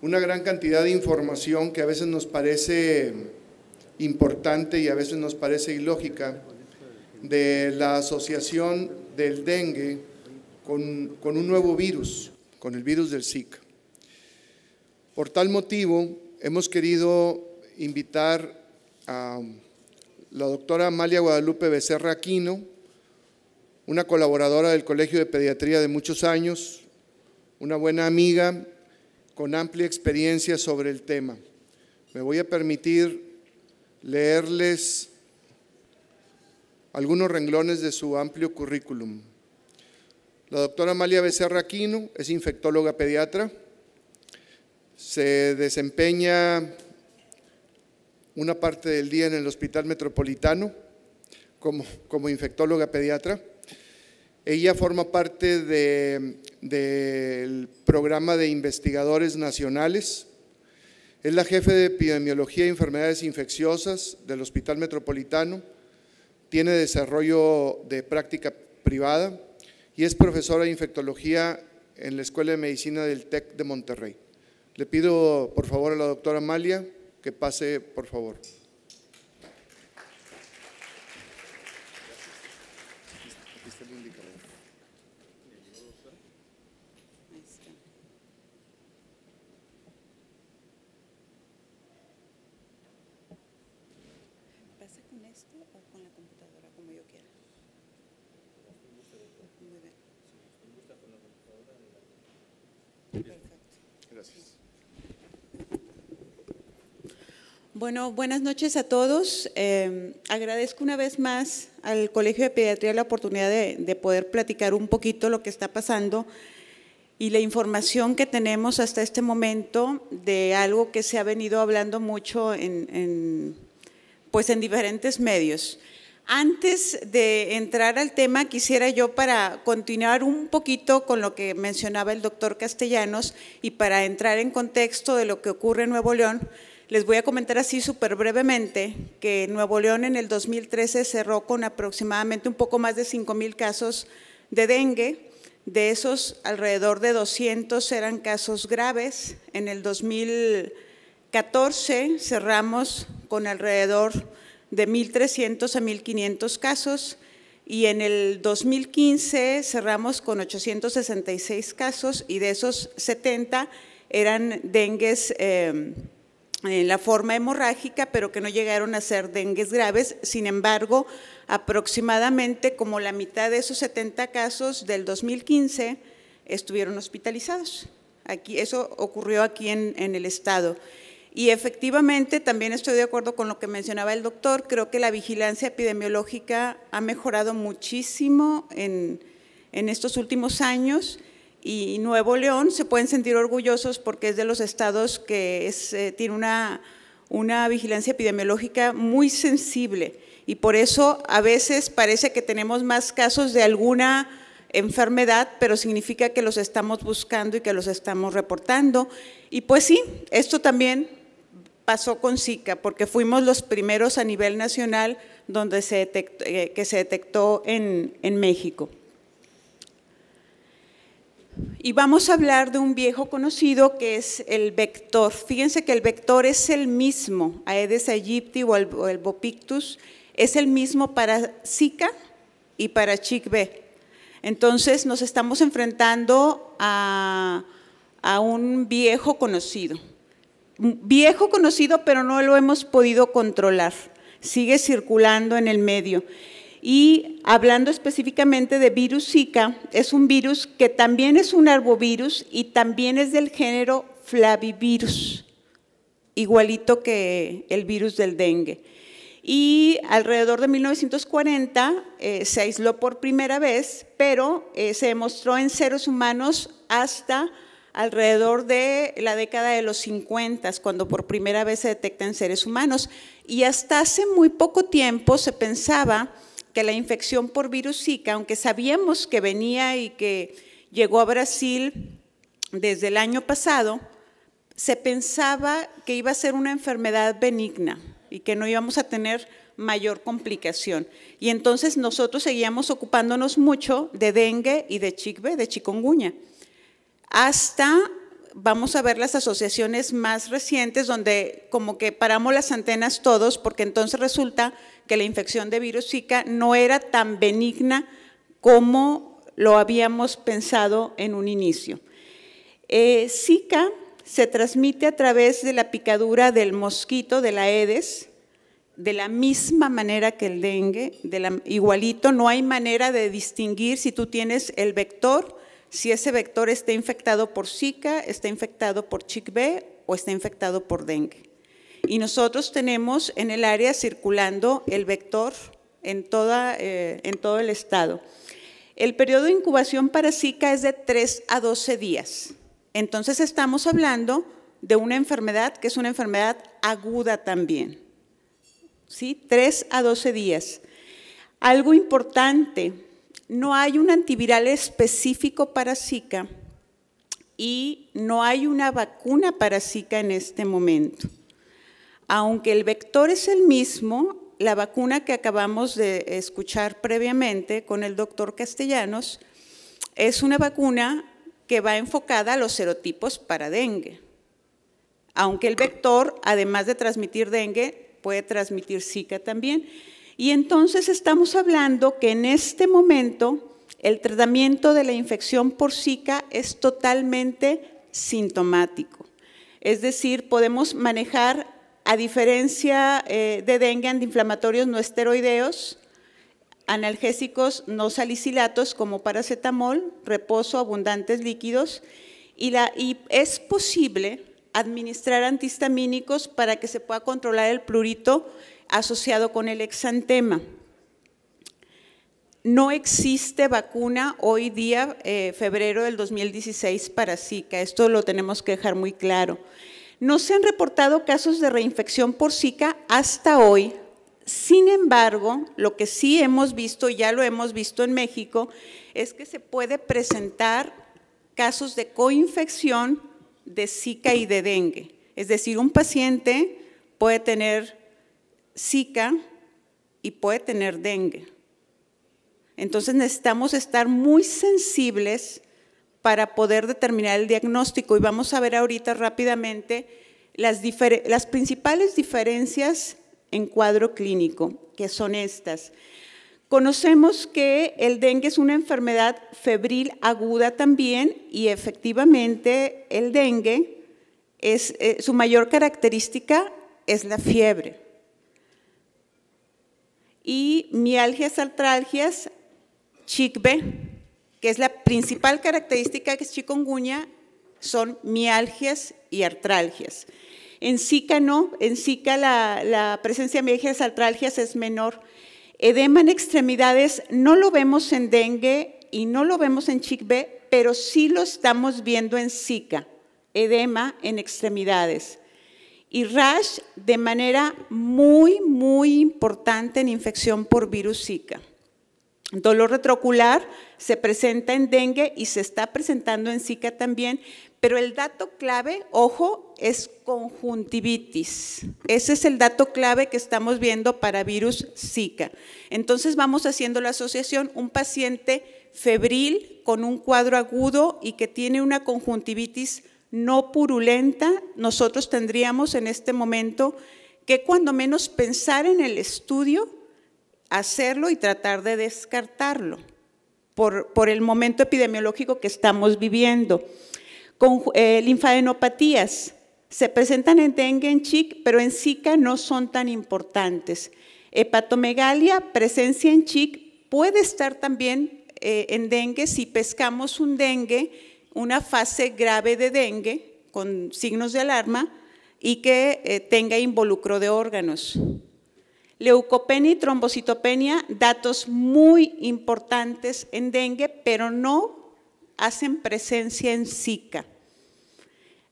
una gran cantidad de información que a veces nos parece importante y a veces nos parece ilógica, de la asociación del dengue con un nuevo virus, con el virus del Zika. Por tal motivo, hemos querido invitar a la doctora Amalia Guadalupe Becerra Aquino, una colaboradora del Colegio de Pediatría de muchos años, una buena amiga con amplia experiencia sobre el tema. Me voy a permitir leerles algunos renglones de su amplio currículum. La doctora Amalia Becerra Aquino es infectóloga pediatra, se desempeña una parte del día en el Hospital Metropolitano como infectóloga pediatra. Ella forma parte del programa de investigadores nacionales. Es la jefe de epidemiología y enfermedades infecciosas del Hospital Metropolitano. Tiene desarrollo de práctica privada y es profesora de infectología en la Escuela de Medicina del TEC de Monterrey. Le pido por favor a la doctora Amalia que pase, por favor. ¿Pasa con esto o con la computadora, como yo quiera? Muy bien. Perfecto. Gracias. Bueno, buenas noches a todos. Agradezco una vez más al Colegio de Pediatría la oportunidad de poder platicar un poquito lo que está pasando y la información que tenemos hasta este momento de algo que se ha venido hablando mucho pues en diferentes medios. Antes de entrar al tema, quisiera yo, para continuar un poquito con lo que mencionaba el doctor Castellanos y para entrar en contexto de lo que ocurre en Nuevo León, les voy a comentar así súper brevemente que Nuevo León en el 2013 cerró con aproximadamente un poco más de 5,000 casos de dengue. De esos, alrededor de 200 eran casos graves. En el 2014 cerramos con alrededor de 1,300 a 1,500 casos y en el 2015 cerramos con 866 casos y de esos 70 eran dengues en la forma hemorrágica, pero que no llegaron a ser dengues graves. Sin embargo, aproximadamente como la mitad de esos 70 casos del 2015 estuvieron hospitalizados. Eso ocurrió aquí en el estado. Y efectivamente también estoy de acuerdo con lo que mencionaba el doctor, creo que la vigilancia epidemiológica ha mejorado muchísimo en estos últimos años y Nuevo León se pueden sentir orgullosos porque es de los estados que tiene una vigilancia epidemiológica muy sensible y por eso a veces parece que tenemos más casos de alguna enfermedad, pero significa que los estamos buscando y que los estamos reportando. Y pues sí, esto también pasó con Zika, porque fuimos los primeros a nivel nacional donde que se detectó en México. Y vamos a hablar de un viejo conocido que es el vector. Fíjense que el vector es el mismo, Aedes aegypti o el Bopictus, es el mismo para Zika y para CHIKV. Entonces nos estamos enfrentando a un viejo conocido, pero no lo hemos podido controlar, sigue circulando en el medio. Y hablando específicamente de virus Zika, es un virus que también es un arbovirus y también es del género Flavivirus, igualito que el virus del dengue. Y alrededor de 1940 se aisló por primera vez, pero se demostró en seres humanos hasta alrededor de la década de los 50, cuando por primera vez se detecta en seres humanos. Y hasta hace muy poco tiempo se pensaba que la infección por virus Zika, aunque sabíamos que venía y que llegó a Brasil desde el año pasado, se pensaba que iba a ser una enfermedad benigna, y que no íbamos a tener mayor complicación. Y entonces nosotros seguíamos ocupándonos mucho de dengue y de chikungunya, de chikungunya. Hasta, vamos a ver las asociaciones más recientes donde como que paramos las antenas todos, porque entonces resulta que la infección de virus Zika no era tan benigna como lo habíamos pensado en un inicio. Zika se transmite a través de la picadura del mosquito, de la Aedes, de la misma manera que el dengue, igualito, no hay manera de distinguir si tú tienes el vector, si ese vector está infectado por Zika, está infectado por chikungunya o está infectado por dengue. Y nosotros tenemos en el área circulando el vector en todo el estado. El periodo de incubación para Zika es de 3 a 12 días. Entonces estamos hablando de una enfermedad que es una enfermedad aguda también. ¿Sí? 3 a 12 días. Algo importante, no hay un antiviral específico para Zika y no hay una vacuna para Zika en este momento. Aunque el vector es el mismo, la vacuna que acabamos de escuchar previamente con el doctor Castellanos es una vacuna que va enfocada a los serotipos para dengue. Aunque el vector, además de transmitir dengue, puede transmitir Zika también. Y entonces estamos hablando que en este momento el tratamiento de la infección por Zika es totalmente sintomático. Es decir, podemos manejar, a diferencia de dengue, antiinflamatorios no esteroideos, analgésicos no salicilatos como paracetamol, reposo, abundantes líquidos, y es posible administrar antihistamínicos para que se pueda controlar el prurito asociado con el exantema. No existe vacuna hoy día, febrero del 2016, para Zika, esto lo tenemos que dejar muy claro. No se han reportado casos de reinfección por Zika hasta hoy. Sin embargo, lo que sí hemos visto, ya lo hemos visto en México, es que se puede presentar casos de coinfección de Zika y de dengue. Es decir, un paciente puede tener Zika y puede tener dengue. Entonces necesitamos estar muy sensibles para poder determinar el diagnóstico y vamos a ver ahorita rápidamente las principales diferencias en cuadro clínico, que son estas. Conocemos que el dengue es una enfermedad febril aguda también y efectivamente el dengue, su mayor característica es la fiebre. Y mialgias, artralgias, chikungunya, que es la principal característica que es chikungunya, son mialgias y artralgias. En Zika no, en Zika la presencia de mialgias y artralgias es menor. Edema en extremidades no lo vemos en dengue y no lo vemos en chikungunya, pero sí lo estamos viendo en Zika, edema en extremidades. Y rash de manera muy, muy importante en infección por virus Zika. Dolor retroocular se presenta en dengue y se está presentando en Zika también, pero el dato clave, ojo, es conjuntivitis. Ese es el dato clave que estamos viendo para virus Zika. Entonces vamos haciendo la asociación, un paciente febril con un cuadro agudo y que tiene una conjuntivitis no purulenta, nosotros tendríamos en este momento que cuando menos pensar en el estudio, hacerlo y tratar de descartarlo por el momento epidemiológico que estamos viviendo. Con linfadenopatías, se presentan en dengue, en CHIC, pero en Zika no son tan importantes. Hepatomegalia, presencia en CHIC, puede estar también en dengue si pescamos un dengue, una fase grave de dengue con signos de alarma y que tenga involucro de órganos. Leucopenia y trombocitopenia, datos muy importantes en dengue, pero no hacen presencia en Zika.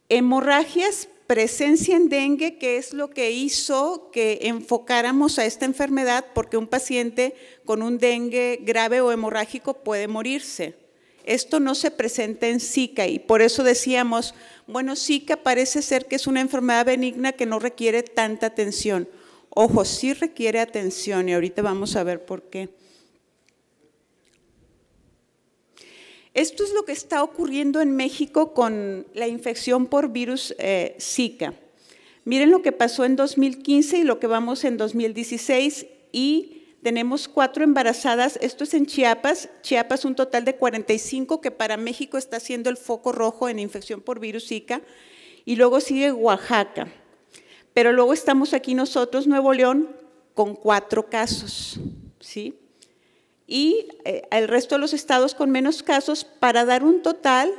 Hemorragias, presencia en dengue, que es lo que hizo que enfocáramos a esta enfermedad, porque un paciente con un dengue grave o hemorrágico puede morirse. Esto no se presenta en Zika y por eso decíamos, bueno, Zika parece ser que es una enfermedad benigna que no requiere tanta atención. Ojo, sí requiere atención y ahorita vamos a ver por qué. Esto es lo que está ocurriendo en México con la infección por virus Zika. Miren lo que pasó en 2015 y lo que vamos en 2016 y tenemos 4 embarazadas, esto es en Chiapas, un total de 45 que para México está siendo el foco rojo en infección por virus Zika y luego sigue Oaxaca. Pero luego estamos aquí nosotros, Nuevo León, con 4 casos, ¿sí? Y el resto de los estados con menos casos para dar un total,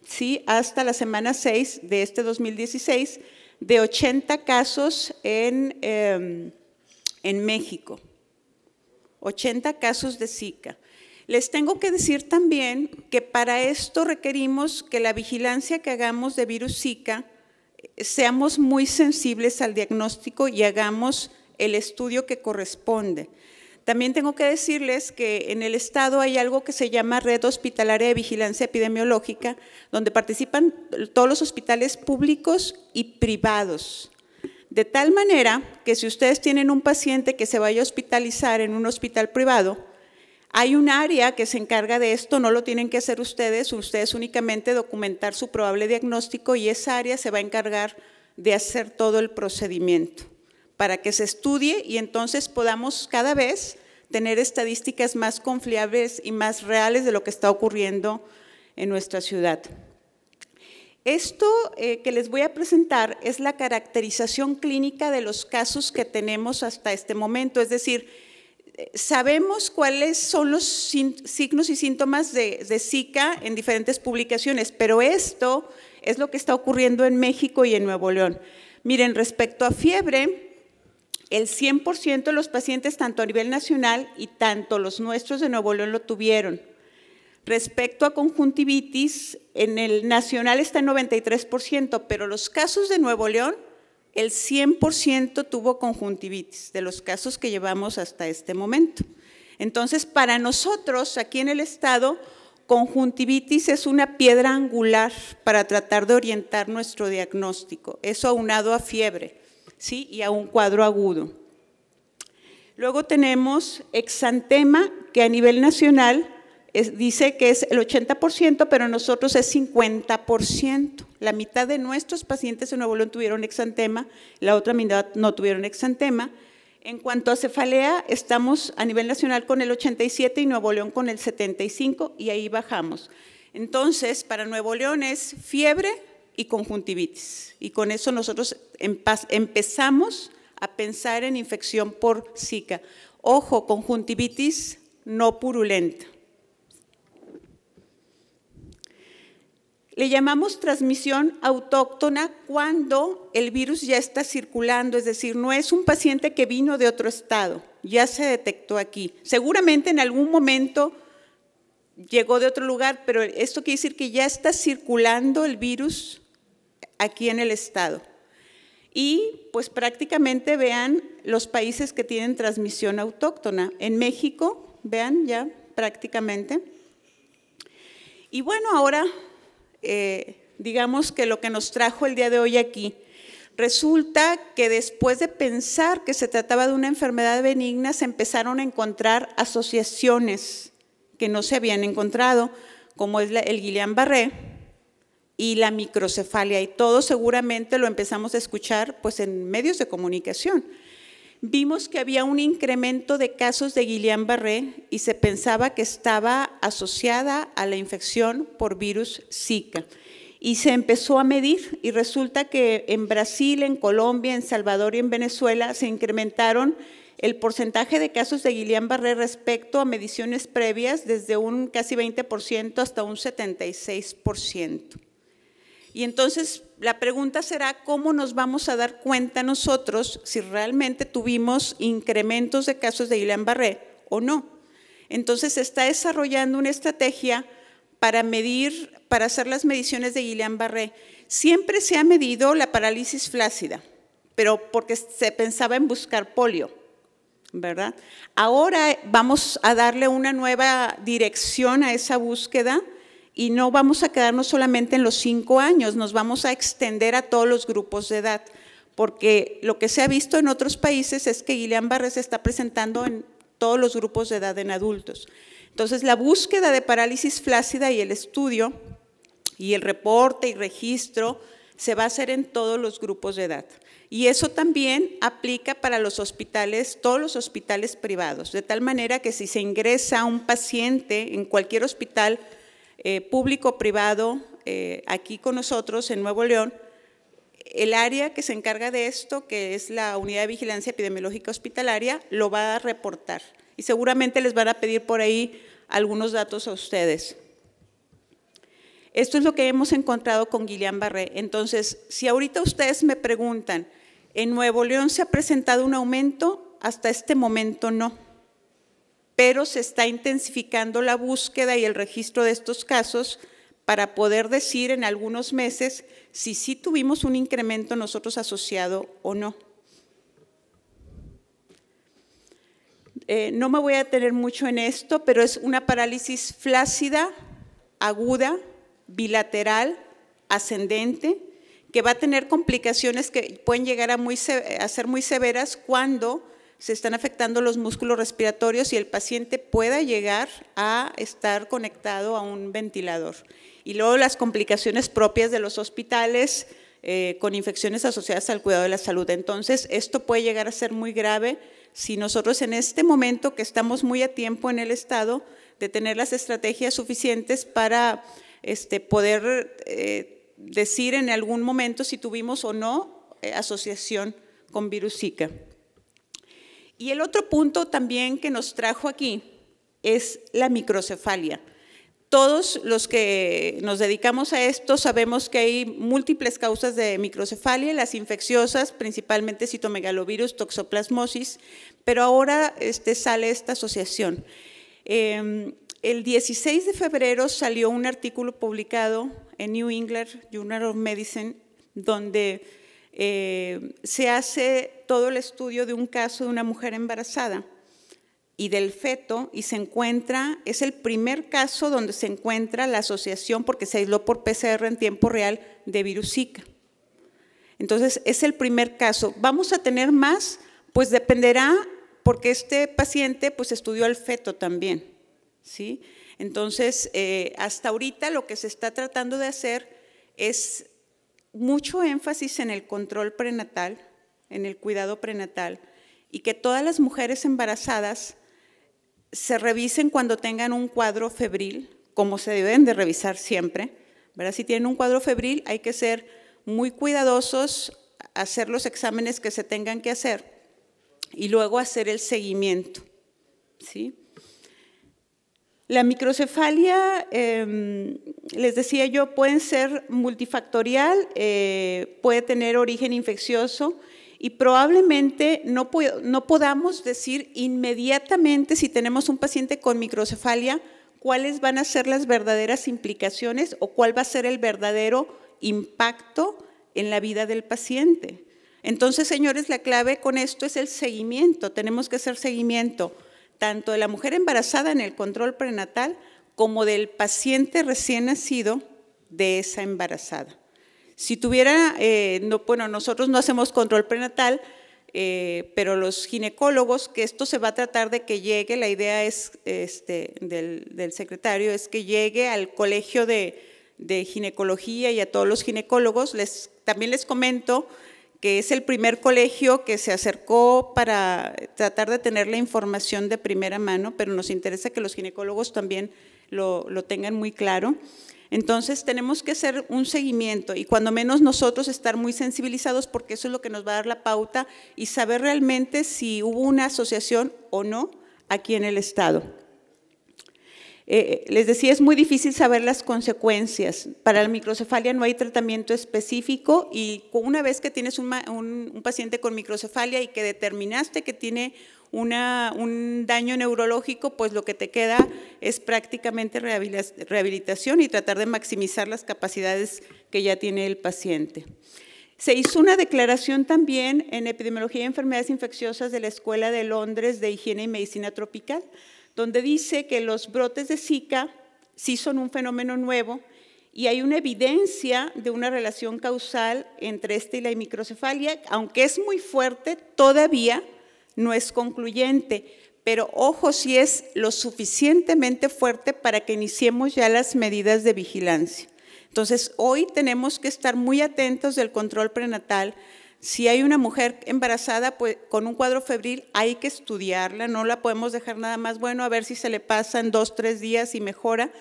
¿sí? Hasta la semana 6 de este 2016, de 80 casos en México. 80 casos de Zika. Les tengo que decir también que para esto requerimos que la vigilancia que hagamos de virus Zika seamos muy sensibles al diagnóstico y hagamos el estudio que corresponde. También tengo que decirles que en el estado hay algo que se llama Red Hospitalaria de Vigilancia Epidemiológica, donde participan todos los hospitales públicos y privados. De tal manera que si ustedes tienen un paciente que se vaya a hospitalizar en un hospital privado, hay un área que se encarga de esto, no lo tienen que hacer ustedes únicamente documentar su probable diagnóstico y esa área se va a encargar de hacer todo el procedimiento para que se estudie y entonces podamos cada vez tener estadísticas más confiables y más reales de lo que está ocurriendo en nuestra ciudad. Esto que les voy a presentar es la caracterización clínica de los casos que tenemos hasta este momento, es decir, sabemos cuáles son los signos y síntomas de Zika en diferentes publicaciones, pero esto es lo que está ocurriendo en México y en Nuevo León. Miren, respecto a fiebre, el 100% de los pacientes, tanto a nivel nacional y tanto los nuestros de Nuevo León lo tuvieron. Respecto a conjuntivitis, en el nacional está en 93%, pero los casos de Nuevo León, el 100% tuvo conjuntivitis, de los casos que llevamos hasta este momento. Entonces, para nosotros, aquí en el estado, conjuntivitis es una piedra angular para tratar de orientar nuestro diagnóstico, eso aunado a fiebre, ¿sí? Y a un cuadro agudo. Luego tenemos exantema, que a nivel nacional dice que es el 80%, pero nosotros es 50%. La mitad de nuestros pacientes en Nuevo León tuvieron exantema, la otra mitad no tuvieron exantema. En cuanto a cefalea, estamos a nivel nacional con el 87% y Nuevo León con el 75% y ahí bajamos. Entonces, para Nuevo León es fiebre y conjuntivitis. Y con eso nosotros empezamos a pensar en infección por Zika. Ojo, conjuntivitis no purulenta. Le llamamos transmisión autóctona cuando el virus ya está circulando, es decir, no es un paciente que vino de otro estado, ya se detectó aquí. Seguramente en algún momento llegó de otro lugar, pero esto quiere decir que ya está circulando el virus aquí en el estado. Y pues prácticamente vean los países que tienen transmisión autóctona. En México, vean ya prácticamente. Y bueno, ahora digamos que lo que nos trajo el día de hoy aquí, resulta que después de pensar que se trataba de una enfermedad benigna, se empezaron a encontrar asociaciones que no se habían encontrado, como es el Guillain-Barré y la microcefalia, y todo seguramente lo empezamos a escuchar pues en medios de comunicación. Vimos que había un incremento de casos de Guillain-Barré y se pensaba que estaba asociada a la infección por virus Zika. Y se empezó a medir y resulta que en Brasil, en Colombia, en Salvador y en Venezuela se incrementaron el porcentaje de casos de Guillain-Barré respecto a mediciones previas desde un casi 20% hasta un 76%. Y entonces la pregunta será cómo nos vamos a dar cuenta nosotros si realmente tuvimos incrementos de casos de Guillain-Barré o no. Entonces se está desarrollando una estrategia para medir, para hacer las mediciones de Guillain-Barré. Siempre se ha medido la parálisis flácida, pero porque se pensaba en buscar polio, ¿verdad? Ahora vamos a darle una nueva dirección a esa búsqueda y no vamos a quedarnos solamente en los 5 años, nos vamos a extender a todos los grupos de edad. porque lo que se ha visto en otros países es que Guillain-Barré se está presentando en todos los grupos de edad en adultos. Entonces, la búsqueda de parálisis flácida y el estudio y el reporte y registro se va a hacer en todos los grupos de edad. Y eso también aplica para los hospitales, todos los hospitales privados, de tal manera que si se ingresa un paciente en cualquier hospital público o privado, aquí con nosotros en Nuevo León, el área que se encarga de esto, que es la Unidad de Vigilancia Epidemiológica Hospitalaria, lo va a reportar. Y seguramente les van a pedir por ahí algunos datos a ustedes. Esto es lo que hemos encontrado con Guillain-Barré. Entonces, si ahorita ustedes me preguntan, ¿en Nuevo León se ha presentado un aumento? Hasta este momento no, pero se está intensificando la búsqueda y el registro de estos casos para poder decir en algunos meses si sí tuvimos un incremento nosotros asociado o no. No me voy a detener mucho en esto, pero es una parálisis flácida, aguda, bilateral, ascendente, que va a tener complicaciones que pueden llegar a ser muy severas cuando se están afectando los músculos respiratorios y el paciente pueda llegar a estar conectado a un ventilador. Y luego las complicaciones propias de los hospitales con infecciones asociadas al cuidado de la salud. Entonces, esto puede llegar a ser muy grave si nosotros en este momento, que estamos muy a tiempo en el Estado, de tener las estrategias suficientes para poder decir en algún momento si tuvimos o no asociación con virus Zika. Y el otro punto también que nos trajo aquí es la microcefalia. Todos los que nos dedicamos a esto sabemos que hay múltiples causas de microcefalia, las infecciosas, principalmente citomegalovirus, toxoplasmosis, pero ahora sale esta asociación. El 16 de febrero salió un artículo publicado en New England Journal of Medicine donde se hace todo el estudio de un caso de una mujer embarazada y del feto y se encuentra, es el primer caso donde se encuentra la asociación porque se aisló por PCR en tiempo real de virus Zika. Entonces es el primer caso. ¿Vamos a tener más? Pues dependerá porque este paciente pues estudió al feto también, ¿sí? Entonces hasta ahorita lo que se está tratando de hacer es mucho énfasis en el control prenatal, en el cuidado prenatal y que todas las mujeres embarazadas se revisen cuando tengan un cuadro febril, como se deben de revisar siempre, ¿verdad? Si tienen un cuadro febril hay que ser muy cuidadosos, hacer los exámenes que se tengan que hacer y luego hacer el seguimiento, ¿sí? La microcefalia, les decía yo, puede ser multifactorial, puede tener origen infeccioso y probablemente no podamos decir inmediatamente si tenemos un paciente con microcefalia cuáles van a ser las verdaderas implicaciones o cuál va a ser el verdadero impacto en la vida del paciente. Entonces, señores, la clave con esto es el seguimiento, tenemos que hacer seguimiento tanto de la mujer embarazada en el control prenatal como del paciente recién nacido de esa embarazada. Si tuviera, bueno, nosotros no hacemos control prenatal, pero los ginecólogos, que esto se va a tratar de que llegue, la idea es del secretario, es que llegue al colegio de ginecología y a todos los ginecólogos. También les comento que es el primer colegio que se acercó para tratar de tener la información de primera mano, pero nos interesa que los ginecólogos también lo tengan muy claro. Entonces, tenemos que hacer un seguimiento y cuando menos nosotros estar muy sensibilizados porque eso es lo que nos va a dar la pauta y saber realmente si hubo una asociación o no aquí en el Estado. Les decía, es muy difícil saber las consecuencias. Para la microcefalia no hay tratamiento específico y una vez que tienes un paciente con microcefalia y que determinaste que tiene un daño neurológico, pues lo que te queda es prácticamente rehabilitación y tratar de maximizar las capacidades que ya tiene el paciente. Se hizo una declaración también en Epidemiología y Enfermedades Infecciosas de la Escuela de Londres de Higiene y Medicina Tropical, donde dice que los brotes de Zika sí son un fenómeno nuevo y hay una evidencia de una relación causal entre esta y la microcefalia, aunque es muy fuerte, todavía no es concluyente, pero ojo si es lo suficientemente fuerte para que iniciemos ya las medidas de vigilancia. Entonces, hoy tenemos que estar muy atentos del control prenatal. Si hay una mujer embarazada pues, con un cuadro febril, hay que estudiarla, no la podemos dejar nada más, bueno, a ver si se le pasa en 2 o 3 días y mejora.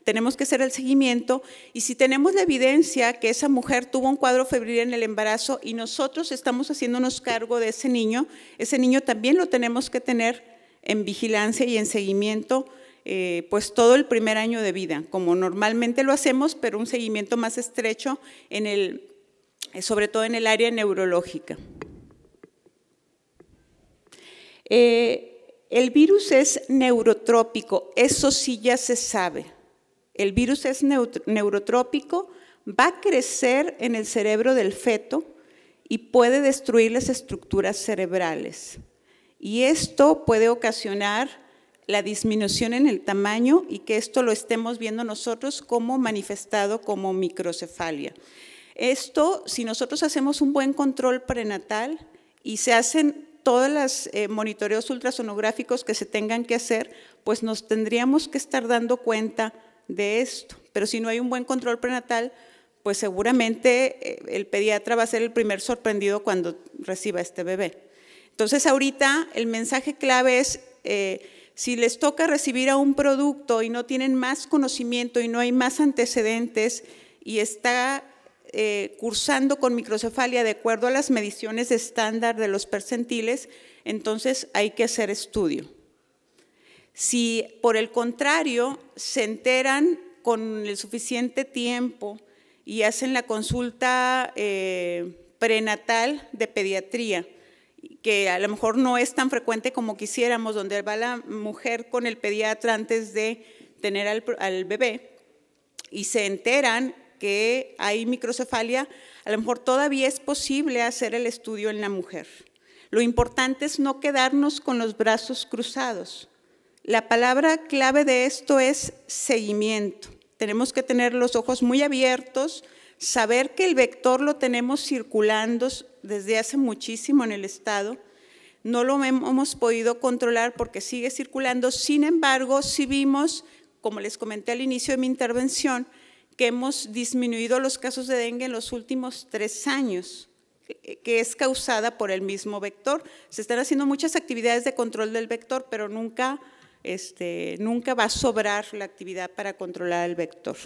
Tenemos que hacer el seguimiento y si tenemos la evidencia que esa mujer tuvo un cuadro febril en el embarazo y nosotros estamos haciéndonos cargo de ese niño también lo tenemos que tener en vigilancia y en seguimiento pues todo el primer año de vida, como normalmente lo hacemos, pero un seguimiento más estrecho sobre todo en el área neurológica. El virus es neurotrópico, eso sí ya se sabe. El virus es neurotrópico, va a crecer en el cerebro del feto y puede destruir las estructuras cerebrales. Y esto puede ocasionar la disminución en el tamaño y que esto lo estemos viendo nosotros como manifestado como microcefalia. Esto, si nosotros hacemos un buen control prenatal y se hacen todos los monitoreos ultrasonográficos que se tengan que hacer, pues nos tendríamos que estar dando cuenta de esto. Pero si no hay un buen control prenatal, pues seguramente el pediatra va a ser el primer sorprendido cuando reciba este bebé. Entonces, ahorita el mensaje clave es, si les toca recibir a un producto y no tienen más conocimiento y no hay más antecedentes y está cursando con microcefalia de acuerdo a las mediciones estándar de los percentiles, entonces hay que hacer estudio. Si por el contrario se enteran con el suficiente tiempo y hacen la consulta prenatal de pediatría, que a lo mejor no es tan frecuente como quisiéramos, donde va la mujer con el pediatra antes de tener al bebé y se enteran que hay microcefalia, a lo mejor todavía es posible hacer el estudio en la mujer. Lo importante es no quedarnos con los brazos cruzados. La palabra clave de esto es seguimiento. Tenemos que tener los ojos muy abiertos, saber que el vector lo tenemos circulando desde hace muchísimo en el estado. No lo hemos podido controlar porque sigue circulando. Sin embargo, sí vimos, como les comenté al inicio de mi intervención, que hemos disminuido los casos de dengue en los últimos 3 años, que es causada por el mismo vector. Se están haciendo muchas actividades de control del vector, pero nunca va a sobrar la actividad para controlar el vector.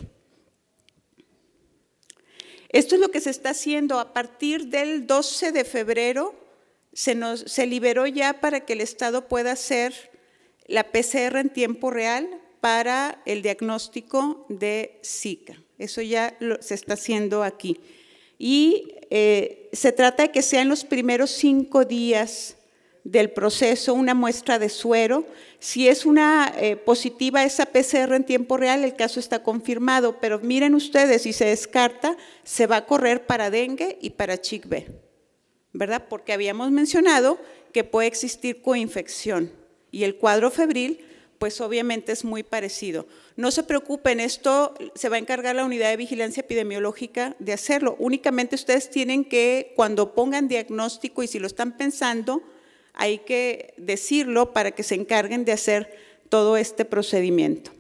Esto es lo que se está haciendo. A partir del 12 de febrero se liberó ya para que el Estado pueda hacer la PCR en tiempo real para el diagnóstico de Zika. Eso ya se está haciendo aquí. Y se trata de que sean los primeros 5 días del proceso una muestra de suero. Si es una positiva esa PCR en tiempo real, el caso está confirmado, pero miren ustedes, si se descarta, se va a correr para dengue y para CHIKV, ¿verdad? Porque habíamos mencionado que puede existir coinfección y el cuadro febril, pues obviamente es muy parecido. No se preocupen, esto se va a encargar la unidad de vigilancia epidemiológica de hacerlo. Únicamente ustedes tienen que, cuando pongan diagnóstico y si lo están pensando, hay que decirlo para que se encarguen de hacer todo este procedimiento.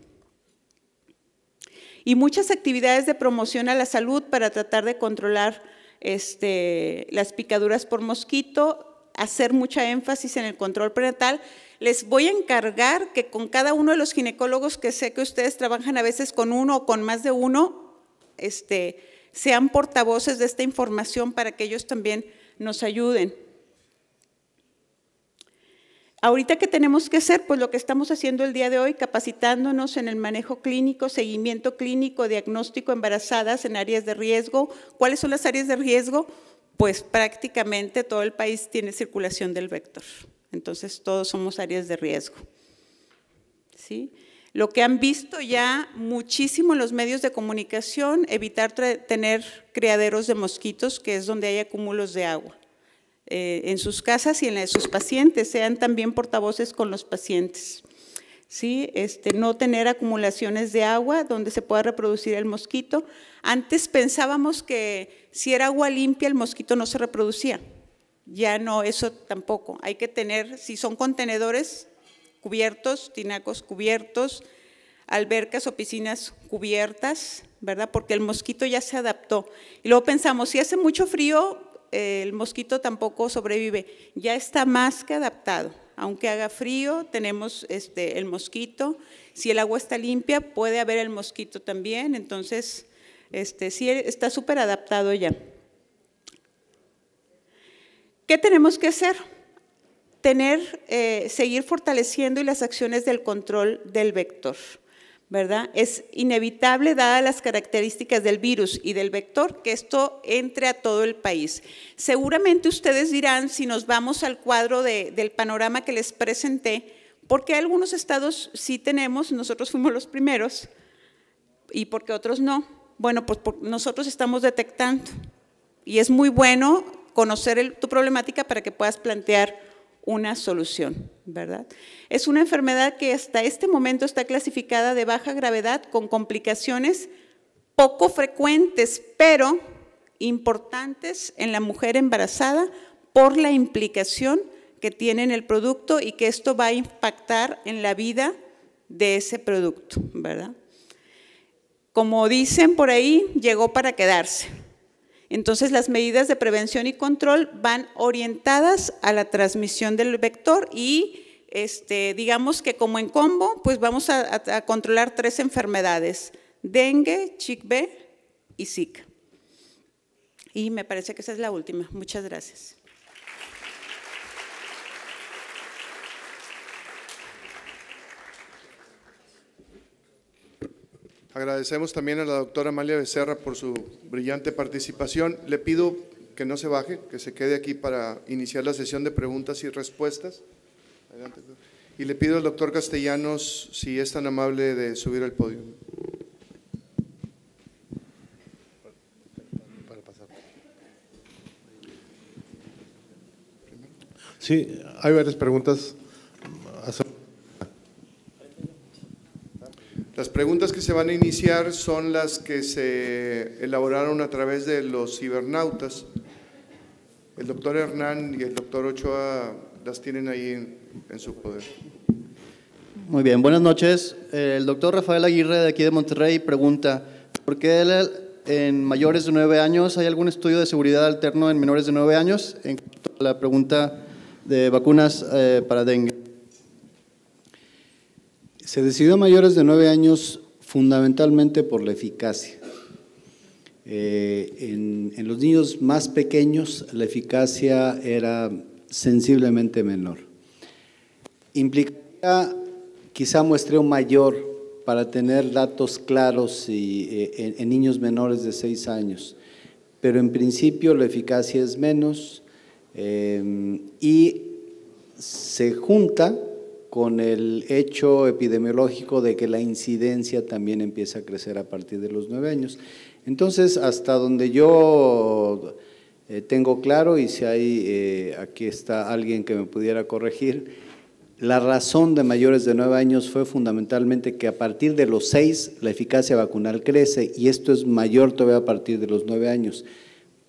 Y muchas actividades de promoción a la salud para tratar de controlar las picaduras por mosquito, hacer mucha énfasis en el control prenatal. Les voy a encargar que con cada uno de los ginecólogos, que sé que ustedes trabajan a veces con uno o con más de uno, sean portavoces de esta información para que ellos también nos ayuden. Ahorita, ¿qué tenemos que hacer? Pues lo que estamos haciendo el día de hoy, capacitándonos en el manejo clínico, seguimiento clínico, diagnóstico embarazadas en áreas de riesgo. ¿Cuáles son las áreas de riesgo? Pues prácticamente todo el país tiene circulación del vector. Entonces, todos somos áreas de riesgo. ¿Sí? Lo que han visto ya muchísimo en los medios de comunicación, evitar tener criaderos de mosquitos, que es donde hay acúmulos de agua. En sus casas y en la de sus pacientes, sean también portavoces con los pacientes. ¿sí? No tener acumulaciones de agua donde se pueda reproducir el mosquito. Antes pensábamos que si era agua limpia el mosquito no se reproducía. Ya no, eso tampoco. Hay que tener, si son contenedores cubiertos, tinacos cubiertos, albercas o piscinas cubiertas, ¿verdad? Porque el mosquito ya se adaptó. Y luego pensamos, si hace mucho frío, el mosquito tampoco sobrevive. Ya está más que adaptado. Aunque haga frío, tenemos el mosquito. Si el agua está limpia, puede haber el mosquito también. Entonces, sí está súper adaptado ya. ¿Qué tenemos que hacer? Seguir fortaleciendo las acciones del control del vector, ¿verdad? Es inevitable, dadas las características del virus y del vector, que esto entre a todo el país. Seguramente ustedes dirán, si nos vamos al cuadro del panorama que les presenté, porque algunos estados sí tenemos, nosotros fuimos los primeros, y porque otros no. Bueno, pues nosotros estamos detectando, y es muy bueno conocer tu problemática para que puedas plantear una solución, ¿verdad? Es una enfermedad que hasta este momento está clasificada de baja gravedad con complicaciones poco frecuentes, pero importantes en la mujer embarazada por la implicación que tiene en el producto y que esto va a impactar en la vida de ese producto, ¿verdad? Como dicen por ahí, llegó para quedarse. Entonces, las medidas de prevención y control van orientadas a la transmisión del vector y digamos que como en combo, pues vamos a controlar 3 enfermedades: dengue, CHIKV y Zika. Y me parece que esa es la última. Muchas gracias. Agradecemos también a la doctora Amalia Becerra por su brillante participación. Le pido que no se baje, que se quede aquí para iniciar la sesión de preguntas y respuestas. Adelante. Y le pido al doctor Castellanos si es tan amable de subir al podio. Sí, hay varias preguntas. Las preguntas que se van a iniciar son las que se elaboraron a través de los cibernautas. El doctor Hernán y el doctor Ochoa las tienen ahí en su poder. Muy bien, buenas noches. El doctor Rafael Aguirre de aquí de Monterrey pregunta, ¿por qué en mayores de 9 años hay algún estudio de seguridad alterno en menores de 9 años? En cuanto a la pregunta de vacunas para dengue. Se decidió a mayores de 9 años fundamentalmente por la eficacia. En los niños más pequeños la eficacia era sensiblemente menor. Implicaría quizá muestreo mayor para tener datos claros en niños menores de 6 años, pero en principio la eficacia es menos y se junta con el hecho epidemiológico de que la incidencia también empieza a crecer a partir de los 9 años. Entonces, hasta donde yo tengo claro, y si hay, aquí está alguien que me pudiera corregir, la razón de mayores de 9 años fue fundamentalmente que a partir de los 6 la eficacia vacunal crece y esto es mayor todavía a partir de los 9 años,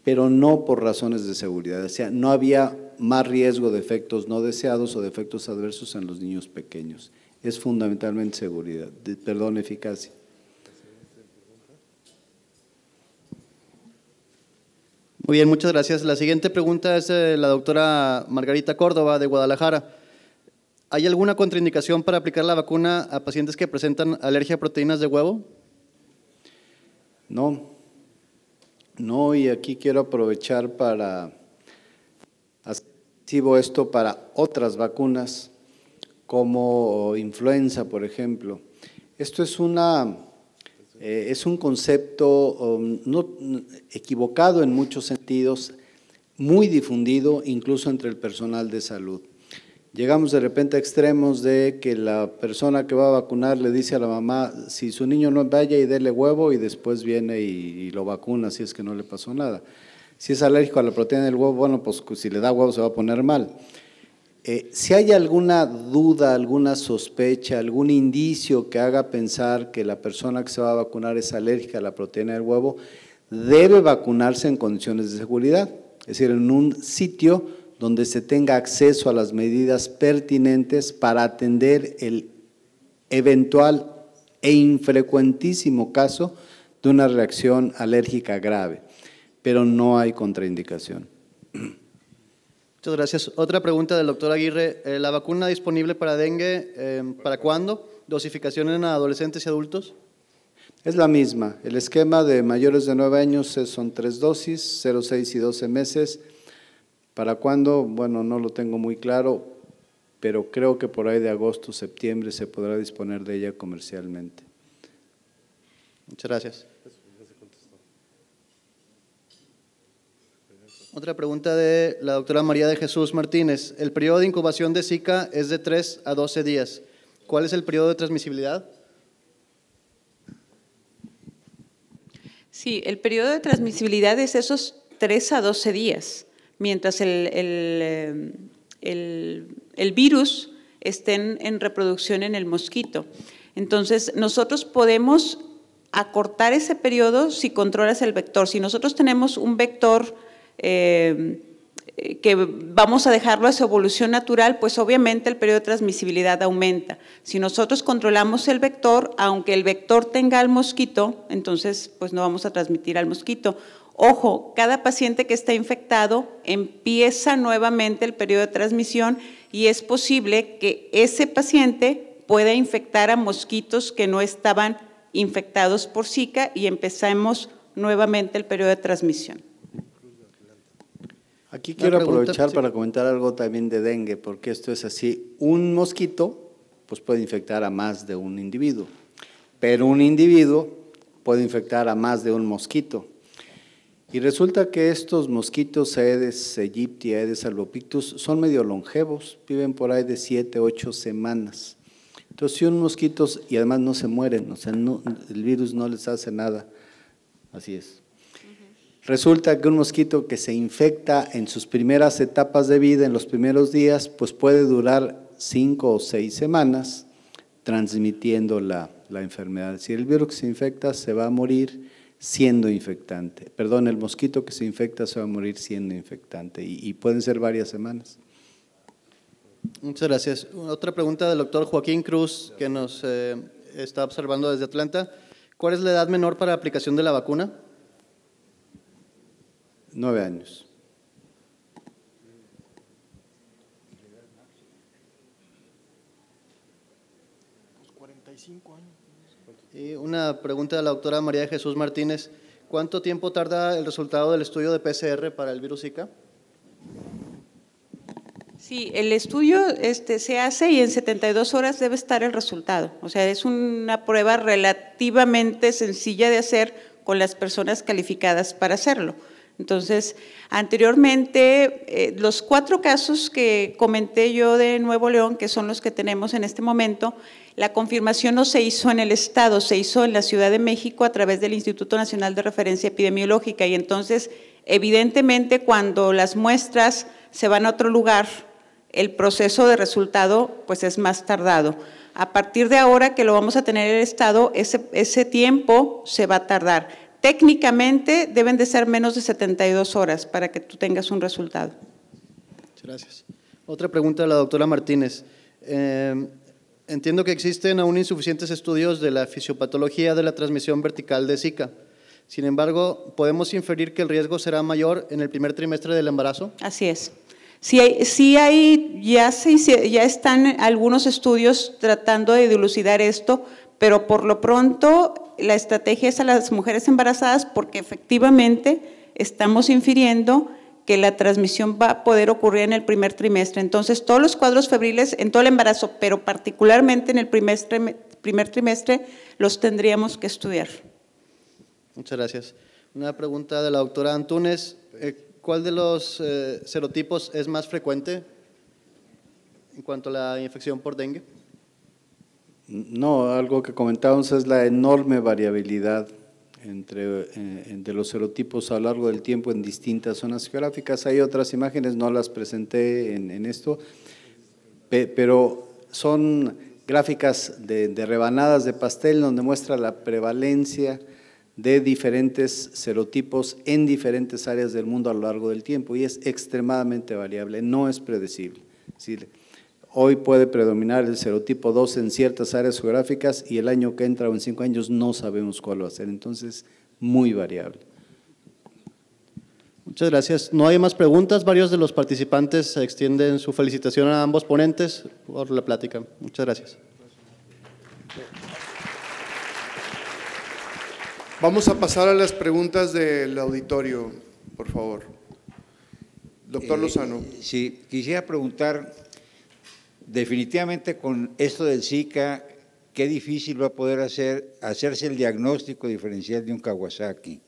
pero no por razones de seguridad, o sea, no había más riesgo de efectos no deseados o de efectos adversos en los niños pequeños. Es fundamentalmente seguridad, eficacia. Muy bien, muchas gracias. La siguiente pregunta es de la doctora Margarita Córdoba de Guadalajara. ¿Hay alguna contraindicación para aplicar la vacuna a pacientes que presentan alergia a proteínas de huevo? No, y aquí quiero aprovechar para activo esto para otras vacunas como influenza, por ejemplo. Esto es un concepto equivocado en muchos sentidos, muy difundido incluso entre el personal de salud. Llegamos de repente a extremos de que la persona que va a vacunar le dice a la mamá, si su niño no vaya y dele huevo y después viene y lo vacuna si es que no le pasó nada. Si es alérgico a la proteína del huevo, bueno, pues si le da huevo se va a poner mal. Si hay alguna duda, alguna sospecha, algún indicio que haga pensar que la persona que se va a vacunar es alérgica a la proteína del huevo, debe vacunarse en condiciones de seguridad, es decir, en un sitio donde se tenga acceso a las medidas pertinentes para atender el eventual e infrecuentísimo caso de una reacción alérgica grave, pero no hay contraindicación. Muchas gracias. Otra pregunta del doctor Aguirre. ¿La vacuna disponible para dengue, para cuándo? ¿Dosificación en adolescentes y adultos? Es la misma. El esquema de mayores de 9 años son 3 dosis, 0, 6 y 12 meses. ¿Para cuándo? Bueno, no lo tengo muy claro, pero creo que por ahí de agosto, septiembre se podrá disponer de ella comercialmente. Muchas gracias. Otra pregunta de la doctora María de Jesús Martínez. El periodo de incubación de Zika es de 3 a 12 días. ¿Cuál es el periodo de transmisibilidad? Sí, el periodo de transmisibilidad es esos 3 a 12 días, mientras el virus esté en reproducción en el mosquito. Entonces, nosotros podemos acortar ese periodo si controlas el vector. Si nosotros tenemos un vector que vamos a dejarlo a su evolución natural, pues obviamente el periodo de transmisibilidad aumenta. Si nosotros controlamos el vector, aunque el vector tenga al mosquito, entonces pues no vamos a transmitir al mosquito. Ojo, cada paciente que está infectado empieza nuevamente el periodo de transmisión y es posible que ese paciente pueda infectar a mosquitos que no estaban infectados por Zika y empezamos nuevamente el periodo de transmisión. Aquí quiero aprovechar para comentar algo también de dengue, porque esto es así. Un mosquito pues puede infectar a más de un individuo, pero un individuo puede infectar a más de un mosquito. Y resulta que estos mosquitos Aedes aegypti, Aedes albopictus, son medio longevos, viven por ahí de 7, 8 semanas. Entonces, si un mosquito, y además no se mueren, o sea, no, el virus no les hace nada, así es. Resulta que un mosquito que se infecta en sus primeras etapas de vida, en los primeros días, pues puede durar 5 o 6 semanas transmitiendo la enfermedad. Si el virus que se infecta se va a morir siendo infectante. Perdón, el mosquito que se infecta se va a morir siendo infectante y pueden ser varias semanas. Muchas gracias. Otra pregunta del doctor Joaquín Cruz, que nos está observando desde Atlanta. ¿Cuál es la edad menor para aplicación de la vacuna? 9 años. Y una pregunta de la doctora María de Jesús Martínez. ¿Cuánto tiempo tarda el resultado del estudio de PCR para el virus Zika? Sí, el estudio se hace y en 72 horas debe estar el resultado. O sea, es una prueba relativamente sencilla de hacer con las personas calificadas para hacerlo. Entonces, anteriormente, los 4 casos que comenté yo de Nuevo León, que son los que tenemos en este momento, la confirmación no se hizo en el estado, se hizo en la Ciudad de México a través del Instituto Nacional de Referencia Epidemiológica y entonces, evidentemente, cuando las muestras se van a otro lugar, el proceso de resultado pues es más tardado. A partir de ahora que lo vamos a tener en el estado, ese tiempo se va a tardar. Técnicamente deben de ser menos de 72 horas para que tú tengas un resultado. Muchas gracias. Otra pregunta de la doctora Martínez. Entiendo que existen aún insuficientes estudios de la fisiopatología de la transmisión vertical de Zika. Sin embargo, ¿podemos inferir que el riesgo será mayor en el primer trimestre del embarazo? Así es. Ya están algunos estudios tratando de dilucidar esto, pero por lo pronto la estrategia es a las mujeres embarazadas porque efectivamente estamos infiriendo que la transmisión va a poder ocurrir en el primer trimestre. Entonces, todos los cuadros febriles en todo el embarazo, pero particularmente en el primer trimestre, los tendríamos que estudiar. Muchas gracias. Una pregunta de la doctora Antúnez. ¿Cuál de los serotipos es más frecuente en cuanto a la infección por dengue? No, algo que comentábamos es la enorme variabilidad entre los serotipos a lo largo del tiempo en distintas zonas geográficas. Hay otras imágenes, no las presenté en esto, pero son gráficas de rebanadas de pastel donde muestra la prevalencia de diferentes serotipos en diferentes áreas del mundo a lo largo del tiempo, y es extremadamente variable, no es predecible. Es decir, hoy puede predominar el serotipo 2 en ciertas áreas geográficas y el año que entra o en 5 años no sabemos cuál va a ser, entonces muy variable. Muchas gracias. No hay más preguntas. Varios de los participantes extienden su felicitación a ambos ponentes por la plática. Muchas gracias. Vamos a pasar a las preguntas del auditorio, por favor. Doctor Lozano. Sí, quisiera preguntar, definitivamente con esto del Zika, qué difícil va a poder hacerse el diagnóstico diferencial de un Kawasaki,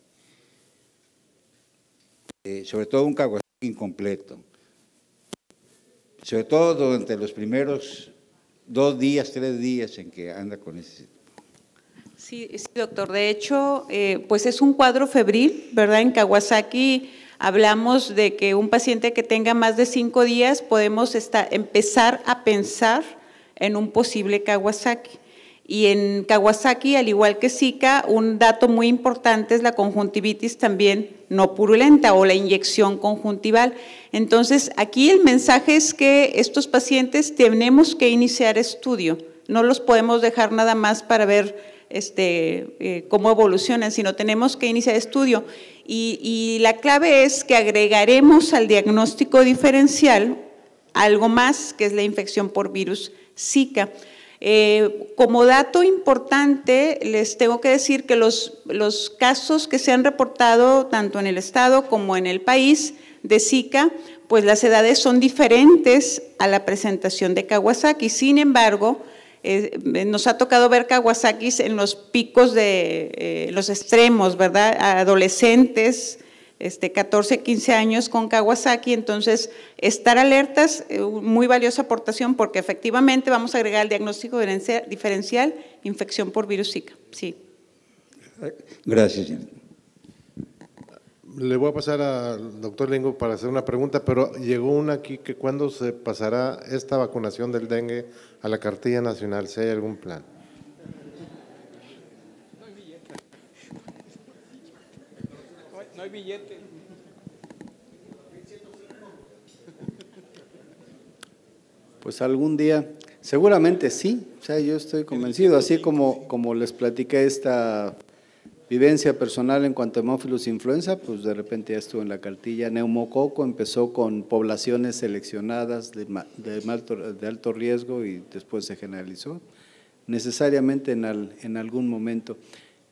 sobre todo un Kawasaki incompleto, sobre todo durante los primeros 2 días, 3 días en que anda con ese. Sí, doctor. De hecho, pues es un cuadro febril, ¿verdad? En Kawasaki hablamos de que un paciente que tenga más de 5 días podemos empezar a pensar en un posible Kawasaki. Y en Kawasaki, al igual que Zika, un dato muy importante es la conjuntivitis también no purulenta o la inyección conjuntival. Entonces, aquí el mensaje es que estos pacientes tenemos que iniciar estudio, no los podemos dejar nada más para ver cómo evolucionan, sino tenemos que iniciar estudio. Y la clave es que agregaremos al diagnóstico diferencial algo más, que es la infección por virus Zika. Como dato importante, les tengo que decir que los casos que se han reportado tanto en el estado como en el país de Zika, pues las edades son diferentes a la presentación de Kawasaki. Sin embargo, nos ha tocado ver Kawasakis en los picos de los extremos, ¿verdad? Adolescentes, 14, 15 años con Kawasaki, entonces estar alertas, muy valiosa aportación porque efectivamente vamos a agregar el diagnóstico diferencial, infección por virus Zika. Sí. Gracias. Le voy a pasar al doctor Lingo para hacer una pregunta, pero llegó una aquí que ¿cuándo se pasará esta vacunación del dengue a la cartilla nacional? Si hay algún plan. No hay billete. Pues algún día, seguramente sí, o sea, yo estoy convencido, así como les platiqué esta vivencia personal en cuanto a hemófilos influenza, pues de repente ya estuvo en la cartilla. Neumococo empezó con poblaciones seleccionadas de alto riesgo y después se generalizó, necesariamente en algún momento,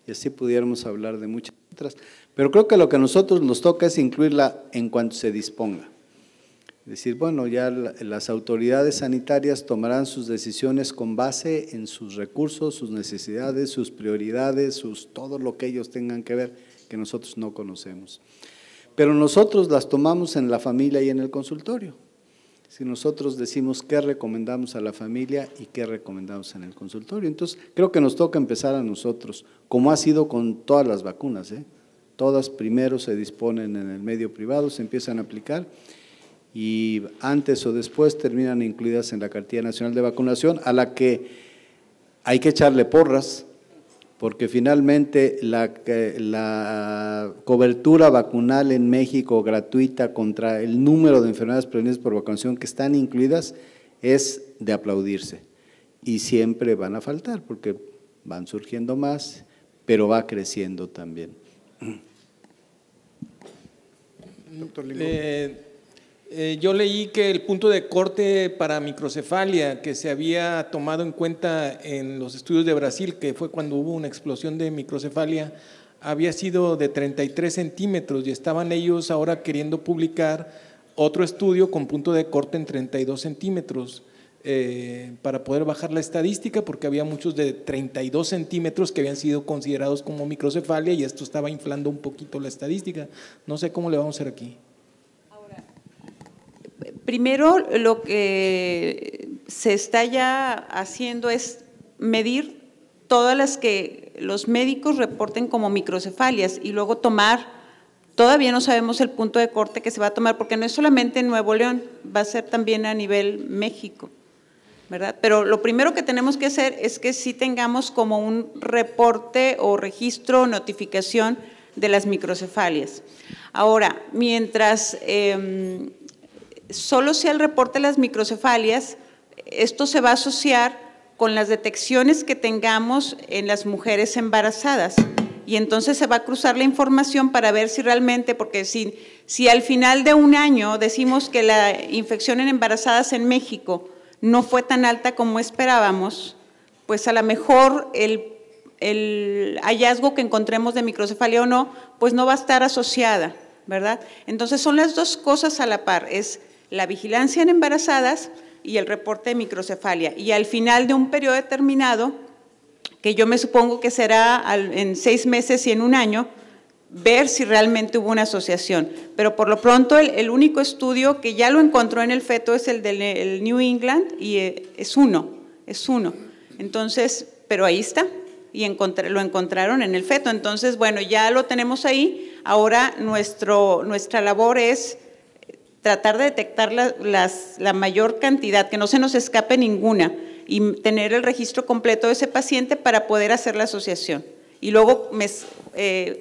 y así pudiéramos hablar de muchas otras. Pero creo que lo que a nosotros nos toca es incluirla en cuanto se disponga. Es decir, bueno, ya las autoridades sanitarias tomarán sus decisiones con base en sus recursos, sus necesidades, sus prioridades, todo lo que ellos tengan que ver, que nosotros no conocemos. Pero nosotros las tomamos en la familia y en el consultorio. Si nosotros decimos qué recomendamos a la familia y qué recomendamos en el consultorio. Entonces, creo que nos toca empezar a nosotros, como ha sido con todas las vacunas, Todas primero se disponen en el medio privado, se empiezan a aplicar, y antes o después terminan incluidas en la Cartilla Nacional de Vacunación, a la que hay que echarle porras, porque finalmente la cobertura vacunal en México gratuita contra el número de enfermedades prevenidas por vacunación que están incluidas es de aplaudirse, y siempre van a faltar, porque van surgiendo más, pero va creciendo también. Doctor Lingo. Yo leí que el punto de corte para microcefalia que se había tomado en cuenta en los estudios de Brasil, que fue cuando hubo una explosión de microcefalia, había sido de 33 centímetros y estaban ellos ahora queriendo publicar otro estudio con punto de corte en 32 centímetros para poder bajar la estadística, porque había muchos de 32 centímetros que habían sido considerados como microcefalia y esto estaba inflando un poquito la estadística. No sé cómo le vamos a hacer aquí. Primero, lo que se está ya haciendo es medir todas las que los médicos reporten como microcefalias y luego tomar, todavía no sabemos el punto de corte que se va a tomar, porque no es solamente en Nuevo León, va a ser también a nivel México. ¿verdad? Pero lo primero que tenemos que hacer es que sí tengamos como un reporte o registro o notificación de las microcefalias. Ahora, mientras solo sea el reporte de las microcefalias, esto se va a asociar con las detecciones que tengamos en las mujeres embarazadas. Y entonces se va a cruzar la información para ver si realmente, porque si al final de un año decimos que la infección en embarazadas en México no fue tan alta como esperábamos, pues a lo mejor el hallazgo que encontremos de microcefalia o no, pues no va a estar asociada, ¿verdad? Entonces son las dos cosas a la par, es la vigilancia en embarazadas y el reporte de microcefalia. Y al final de un periodo determinado, que yo me supongo que será en 6 meses y en un año, ver si realmente hubo una asociación. Pero por lo pronto el único estudio que ya lo encontró en el feto es el del New England y es uno. Entonces, pero ahí está y lo encontraron en el feto. Entonces, bueno, ya lo tenemos ahí. Ahora nuestra labor es tratar de detectar la mayor cantidad, que no se nos escape ninguna, y tener el registro completo de ese paciente para poder hacer la asociación. Y luego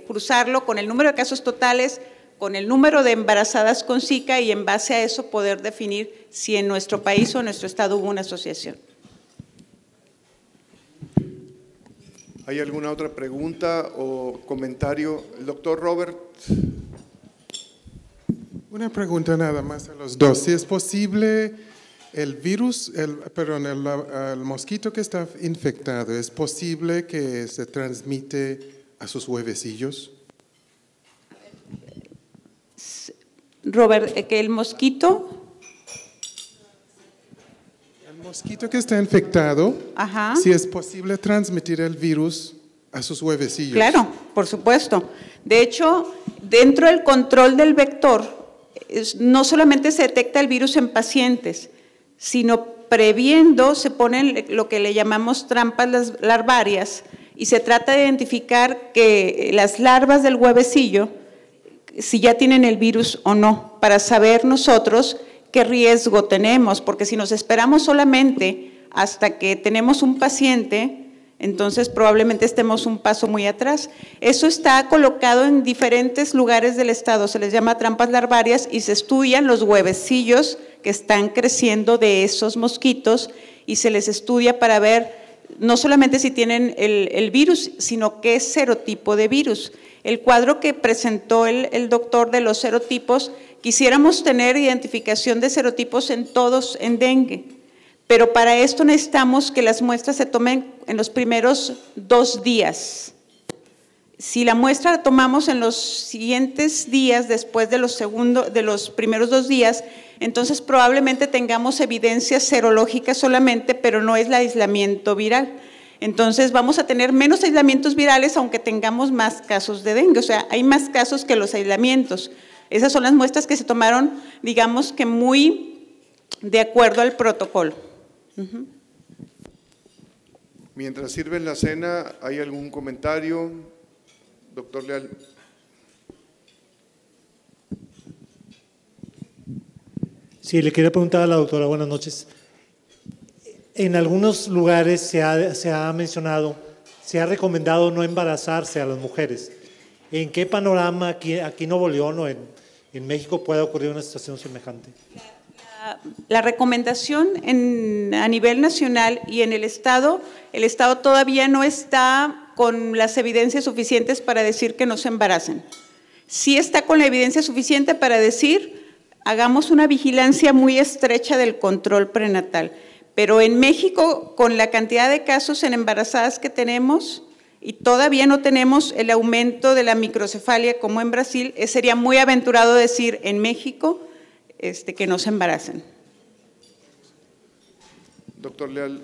cruzarlo con el número de casos totales, con el número de embarazadas con Zika y en base a eso poder definir si en nuestro país o en nuestro estado hubo una asociación. ¿Hay alguna otra pregunta o comentario? El doctor Robert. Una pregunta nada más a los dos. Si es posible, el virus, el mosquito que está infectado, ¿es posible que se transmite a sus huevecillos? Robert, que el mosquito… El mosquito que está infectado, Ajá. si es posible transmitir el virus a sus huevecillos. Claro, por supuesto. De hecho, dentro del control del vector, no solamente se detecta el virus en pacientes, sino previendo se ponen lo que le llamamos trampas larvarias y se trata de identificar que las larvas del huevecillo, si ya tienen el virus o no, para saber nosotros qué riesgo tenemos, porque si nos esperamos solamente hasta que tenemos un paciente, entonces probablemente estemos un paso muy atrás. Eso está colocado en diferentes lugares del estado, se les llama trampas larvarias y se estudian los huevecillos que están creciendo de esos mosquitos y se les estudia para ver no solamente si tienen el virus, sino qué serotipo de virus. El cuadro que presentó el doctor de los serotipos, quisiéramos tener identificación de serotipos en todos en dengue. Pero para esto necesitamos que las muestras se tomen en los primeros 2 días. Si la muestra la tomamos en los siguientes días, después de los primeros 2 días, entonces probablemente tengamos evidencia serológica solamente, pero no es el aislamiento viral. Entonces vamos a tener menos aislamientos virales, aunque tengamos más casos de dengue. O sea, hay más casos que los aislamientos. Esas son las muestras que se tomaron, digamos que muy de acuerdo al protocolo. Mientras sirven la cena, ¿hay algún comentario? Doctor Leal. Sí, le quería preguntar a la doctora, buenas noches. En algunos lugares se ha mencionado, se ha recomendado no embarazarse a las mujeres. ¿En qué panorama aquí en Nuevo León o en México puede ocurrir una situación semejante? La recomendación a nivel nacional y en el Estado todavía no está con las evidencias suficientes para decir que no se embaracen. Sí está con la evidencia suficiente para decir, hagamos una vigilancia muy estrecha del control prenatal. Pero en México, con la cantidad de casos en embarazadas que tenemos, y todavía no tenemos el aumento de la microcefalia como en Brasil, sería muy aventurado decir en México que no se embaracen. Doctor Leal.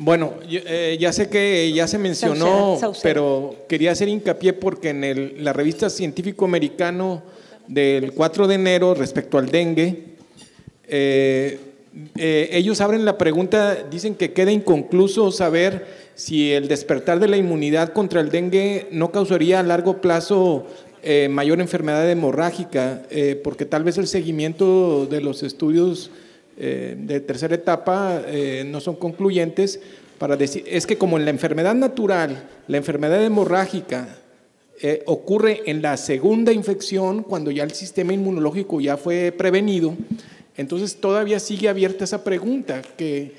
Bueno, ya sé que ya se mencionó, pero quería hacer hincapié porque en la revista Científico Americano del 4 de enero respecto al dengue, ellos abren la pregunta, dicen que queda inconcluso saber si el despertar de la inmunidad contra el dengue no causaría a largo plazo mayor enfermedad hemorrágica, porque tal vez el seguimiento de los estudios de tercera etapa no son concluyentes para decir, es que como en la enfermedad natural, la enfermedad hemorrágica ocurre en la segunda infección, cuando ya el sistema inmunológico ya fue prevenido, entonces todavía sigue abierta esa pregunta, que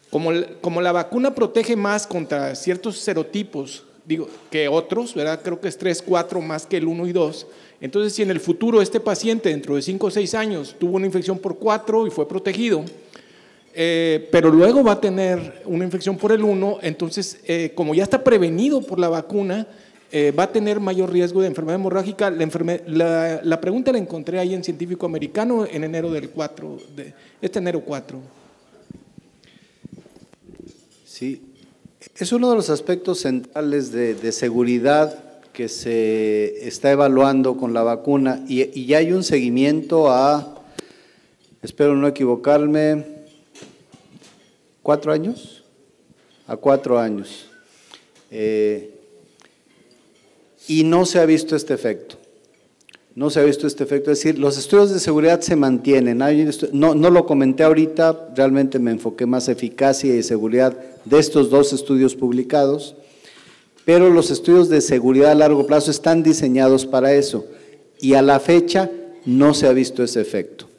como la vacuna protege más contra ciertos serotipos, digo, que otros, ¿verdad? Creo que es 3, 4 más que el 1 y 2. Entonces, si en el futuro este paciente dentro de 5 o 6 años tuvo una infección por 4 y fue protegido, pero luego va a tener una infección por el 1, entonces, como ya está prevenido por la vacuna, va a tener mayor riesgo de enfermedad hemorrágica. La pregunta la encontré ahí en Científico Americano en enero del 4, enero 4. Sí, es uno de los aspectos centrales de seguridad que se está evaluando con la vacuna y ya hay un seguimiento a, espero no equivocarme, 4 años, a 4 años. Y no se ha visto este efecto. No se ha visto este efecto, es decir, los estudios de seguridad se mantienen. No lo comenté ahorita, realmente me enfoqué más eficacia y seguridad de estos 2 estudios publicados, pero los estudios de seguridad a largo plazo están diseñados para eso y a la fecha no se ha visto ese efecto.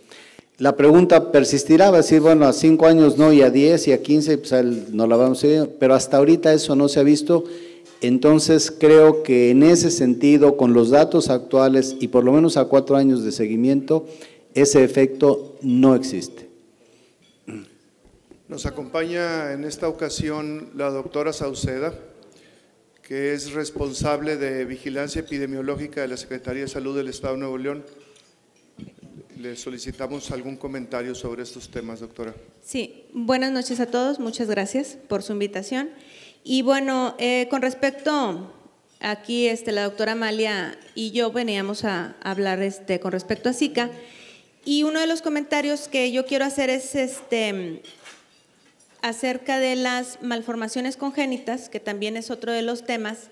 La pregunta persistirá, va a decir, bueno, a 5 años no, y a 10 y a 15, pues no la vamos a ver, pero hasta ahorita eso no se ha visto. Entonces, creo que en ese sentido, con los datos actuales y por lo menos a 4 años de seguimiento, ese efecto no existe. Nos acompaña en esta ocasión la doctora Sauceda, que es responsable de Vigilancia Epidemiológica de la Secretaría de Salud del Estado de Nuevo León. Le solicitamos algún comentario sobre estos temas, doctora. Sí, buenas noches a todos, muchas gracias por su invitación. Y bueno, con respecto, aquí la doctora Amalia y yo veníamos a hablar con respecto a Zika, y uno de los comentarios que yo quiero hacer es acerca de las malformaciones congénitas, que también es otro de los temas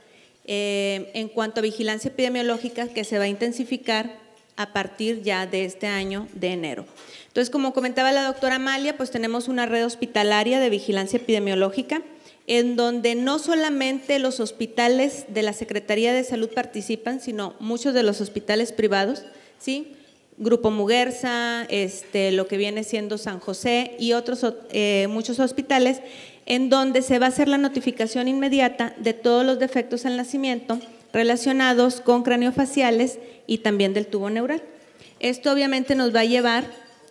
en cuanto a vigilancia epidemiológica que se va a intensificar a partir ya de este año de enero. Entonces, como comentaba la doctora Amalia, pues tenemos una red hospitalaria de vigilancia epidemiológica, en donde no solamente los hospitales de la Secretaría de Salud participan, sino muchos de los hospitales privados, ¿sí? Grupo Muguerza, lo que viene siendo San José y otros muchos hospitales, en donde se va a hacer la notificación inmediata de todos los defectos al nacimiento relacionados con craneofaciales y también del tubo neural. Esto obviamente nos va a llevar,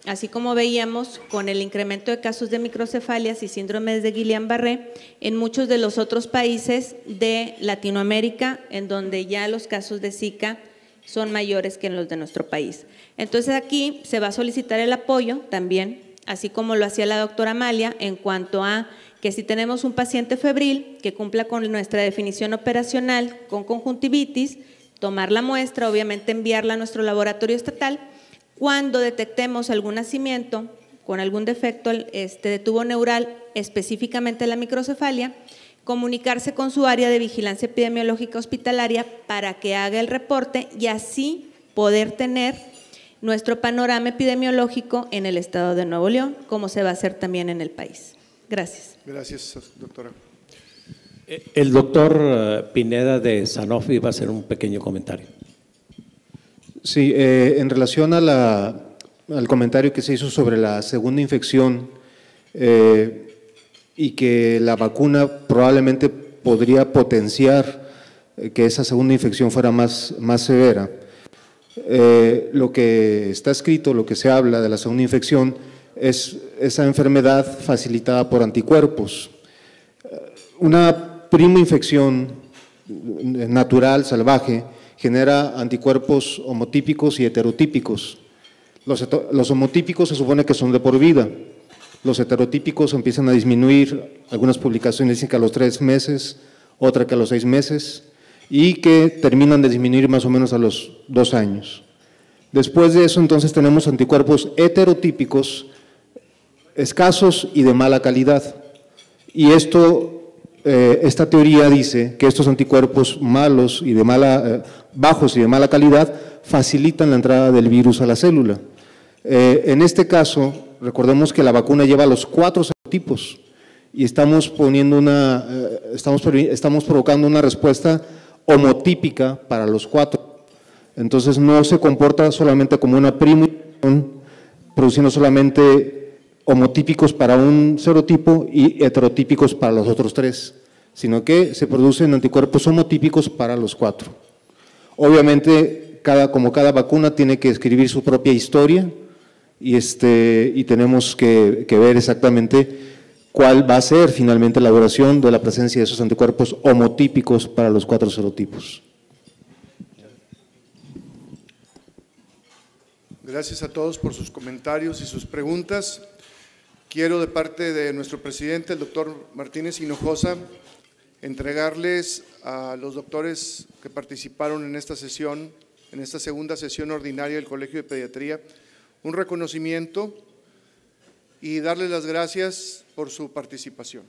así como veíamos con el incremento de casos de microcefalias y síndromes de Guillain-Barré en muchos de los otros países de Latinoamérica, en donde ya los casos de Zika son mayores que en los de nuestro país. Entonces aquí se va a solicitar el apoyo también, así como lo hacía la doctora Amalia, en cuanto a que si tenemos un paciente febril que cumpla con nuestra definición operacional con conjuntivitis, tomar la muestra, obviamente enviarla a nuestro laboratorio estatal. Cuando detectemos algún nacimiento con algún defecto de tubo neural, específicamente la microcefalia, comunicarse con su área de vigilancia epidemiológica hospitalaria para que haga el reporte y así poder tener nuestro panorama epidemiológico en el estado de Nuevo León, como se va a hacer también en el país. Gracias. Gracias, doctora. El doctor Pineda de Sanofi va a hacer un pequeño comentario. Sí, en relación a al comentario que se hizo sobre la segunda infección y que la vacuna probablemente podría potenciar que esa segunda infección fuera más severa. Lo que está escrito, lo que se habla de la segunda infección es esa enfermedad facilitada por anticuerpos. Una prima infección natural, salvaje, genera anticuerpos homotípicos y heterotípicos. Los homotípicos se supone que son de por vida, los heterotípicos empiezan a disminuir, algunas publicaciones dicen que a los 3 meses, otra que a los 6 meses, y que terminan de disminuir más o menos a los 2 años. Después de eso, entonces, tenemos anticuerpos heterotípicos, escasos y de mala calidad, y esto esta teoría dice que estos anticuerpos malos y bajos y de mala calidad facilitan la entrada del virus a la célula. En este caso, recordemos que la vacuna lleva los 4 serotipos y estamos provocando una respuesta homotípica para los 4. Entonces no se comporta solamente como una primulación, produciendo solamente homotípicos para un serotipo y heterotípicos para los otros 3, sino que se producen anticuerpos homotípicos para los 4. Obviamente, como cada vacuna tiene que escribir su propia historia y tenemos que ver exactamente cuál va a ser finalmente la duración de la presencia de esos anticuerpos homotípicos para los 4 serotipos. Gracias a todos por sus comentarios y sus preguntas. Quiero, de parte de nuestro presidente, el doctor Martínez Hinojosa, entregarles a los doctores que participaron en esta sesión, en esta segunda sesión ordinaria del Colegio de Pediatría, un reconocimiento y darles las gracias por su participación.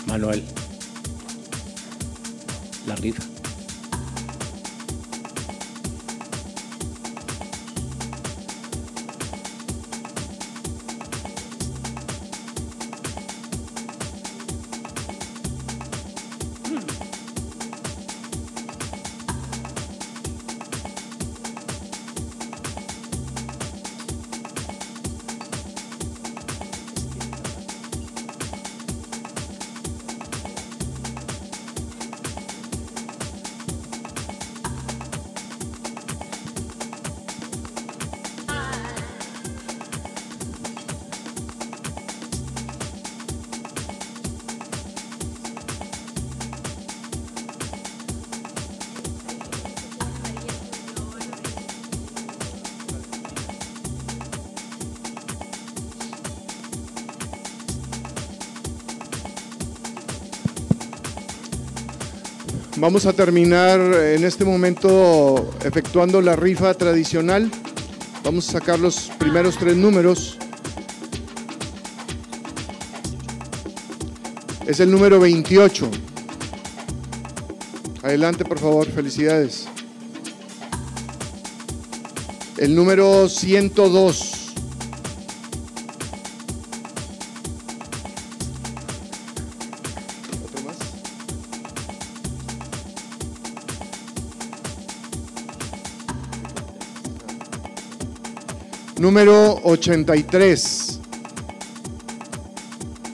Manuel, la rifa. Vamos a terminar en este momento efectuando la rifa tradicional. Vamos a sacar los primeros 3 números. Es el número 28. Adelante, por favor, felicidades. El número 102. Número 83.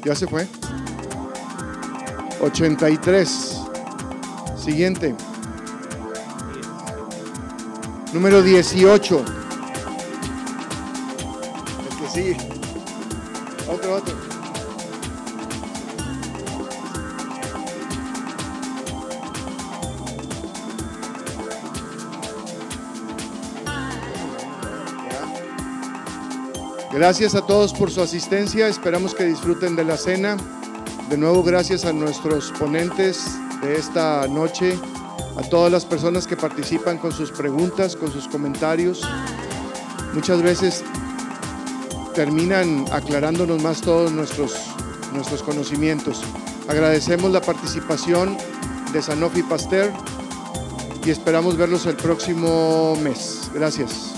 ¿Ya se fue? 83. Siguiente. Número 18. El que sigue. Otro. Gracias a todos por su asistencia, esperamos que disfruten de la cena. De nuevo, gracias a nuestros ponentes de esta noche, a todas las personas que participan con sus preguntas, con sus comentarios. Muchas veces terminan aclarándonos más todos nuestros conocimientos. Agradecemos la participación de Sanofi Pasteur y esperamos verlos el próximo mes. Gracias.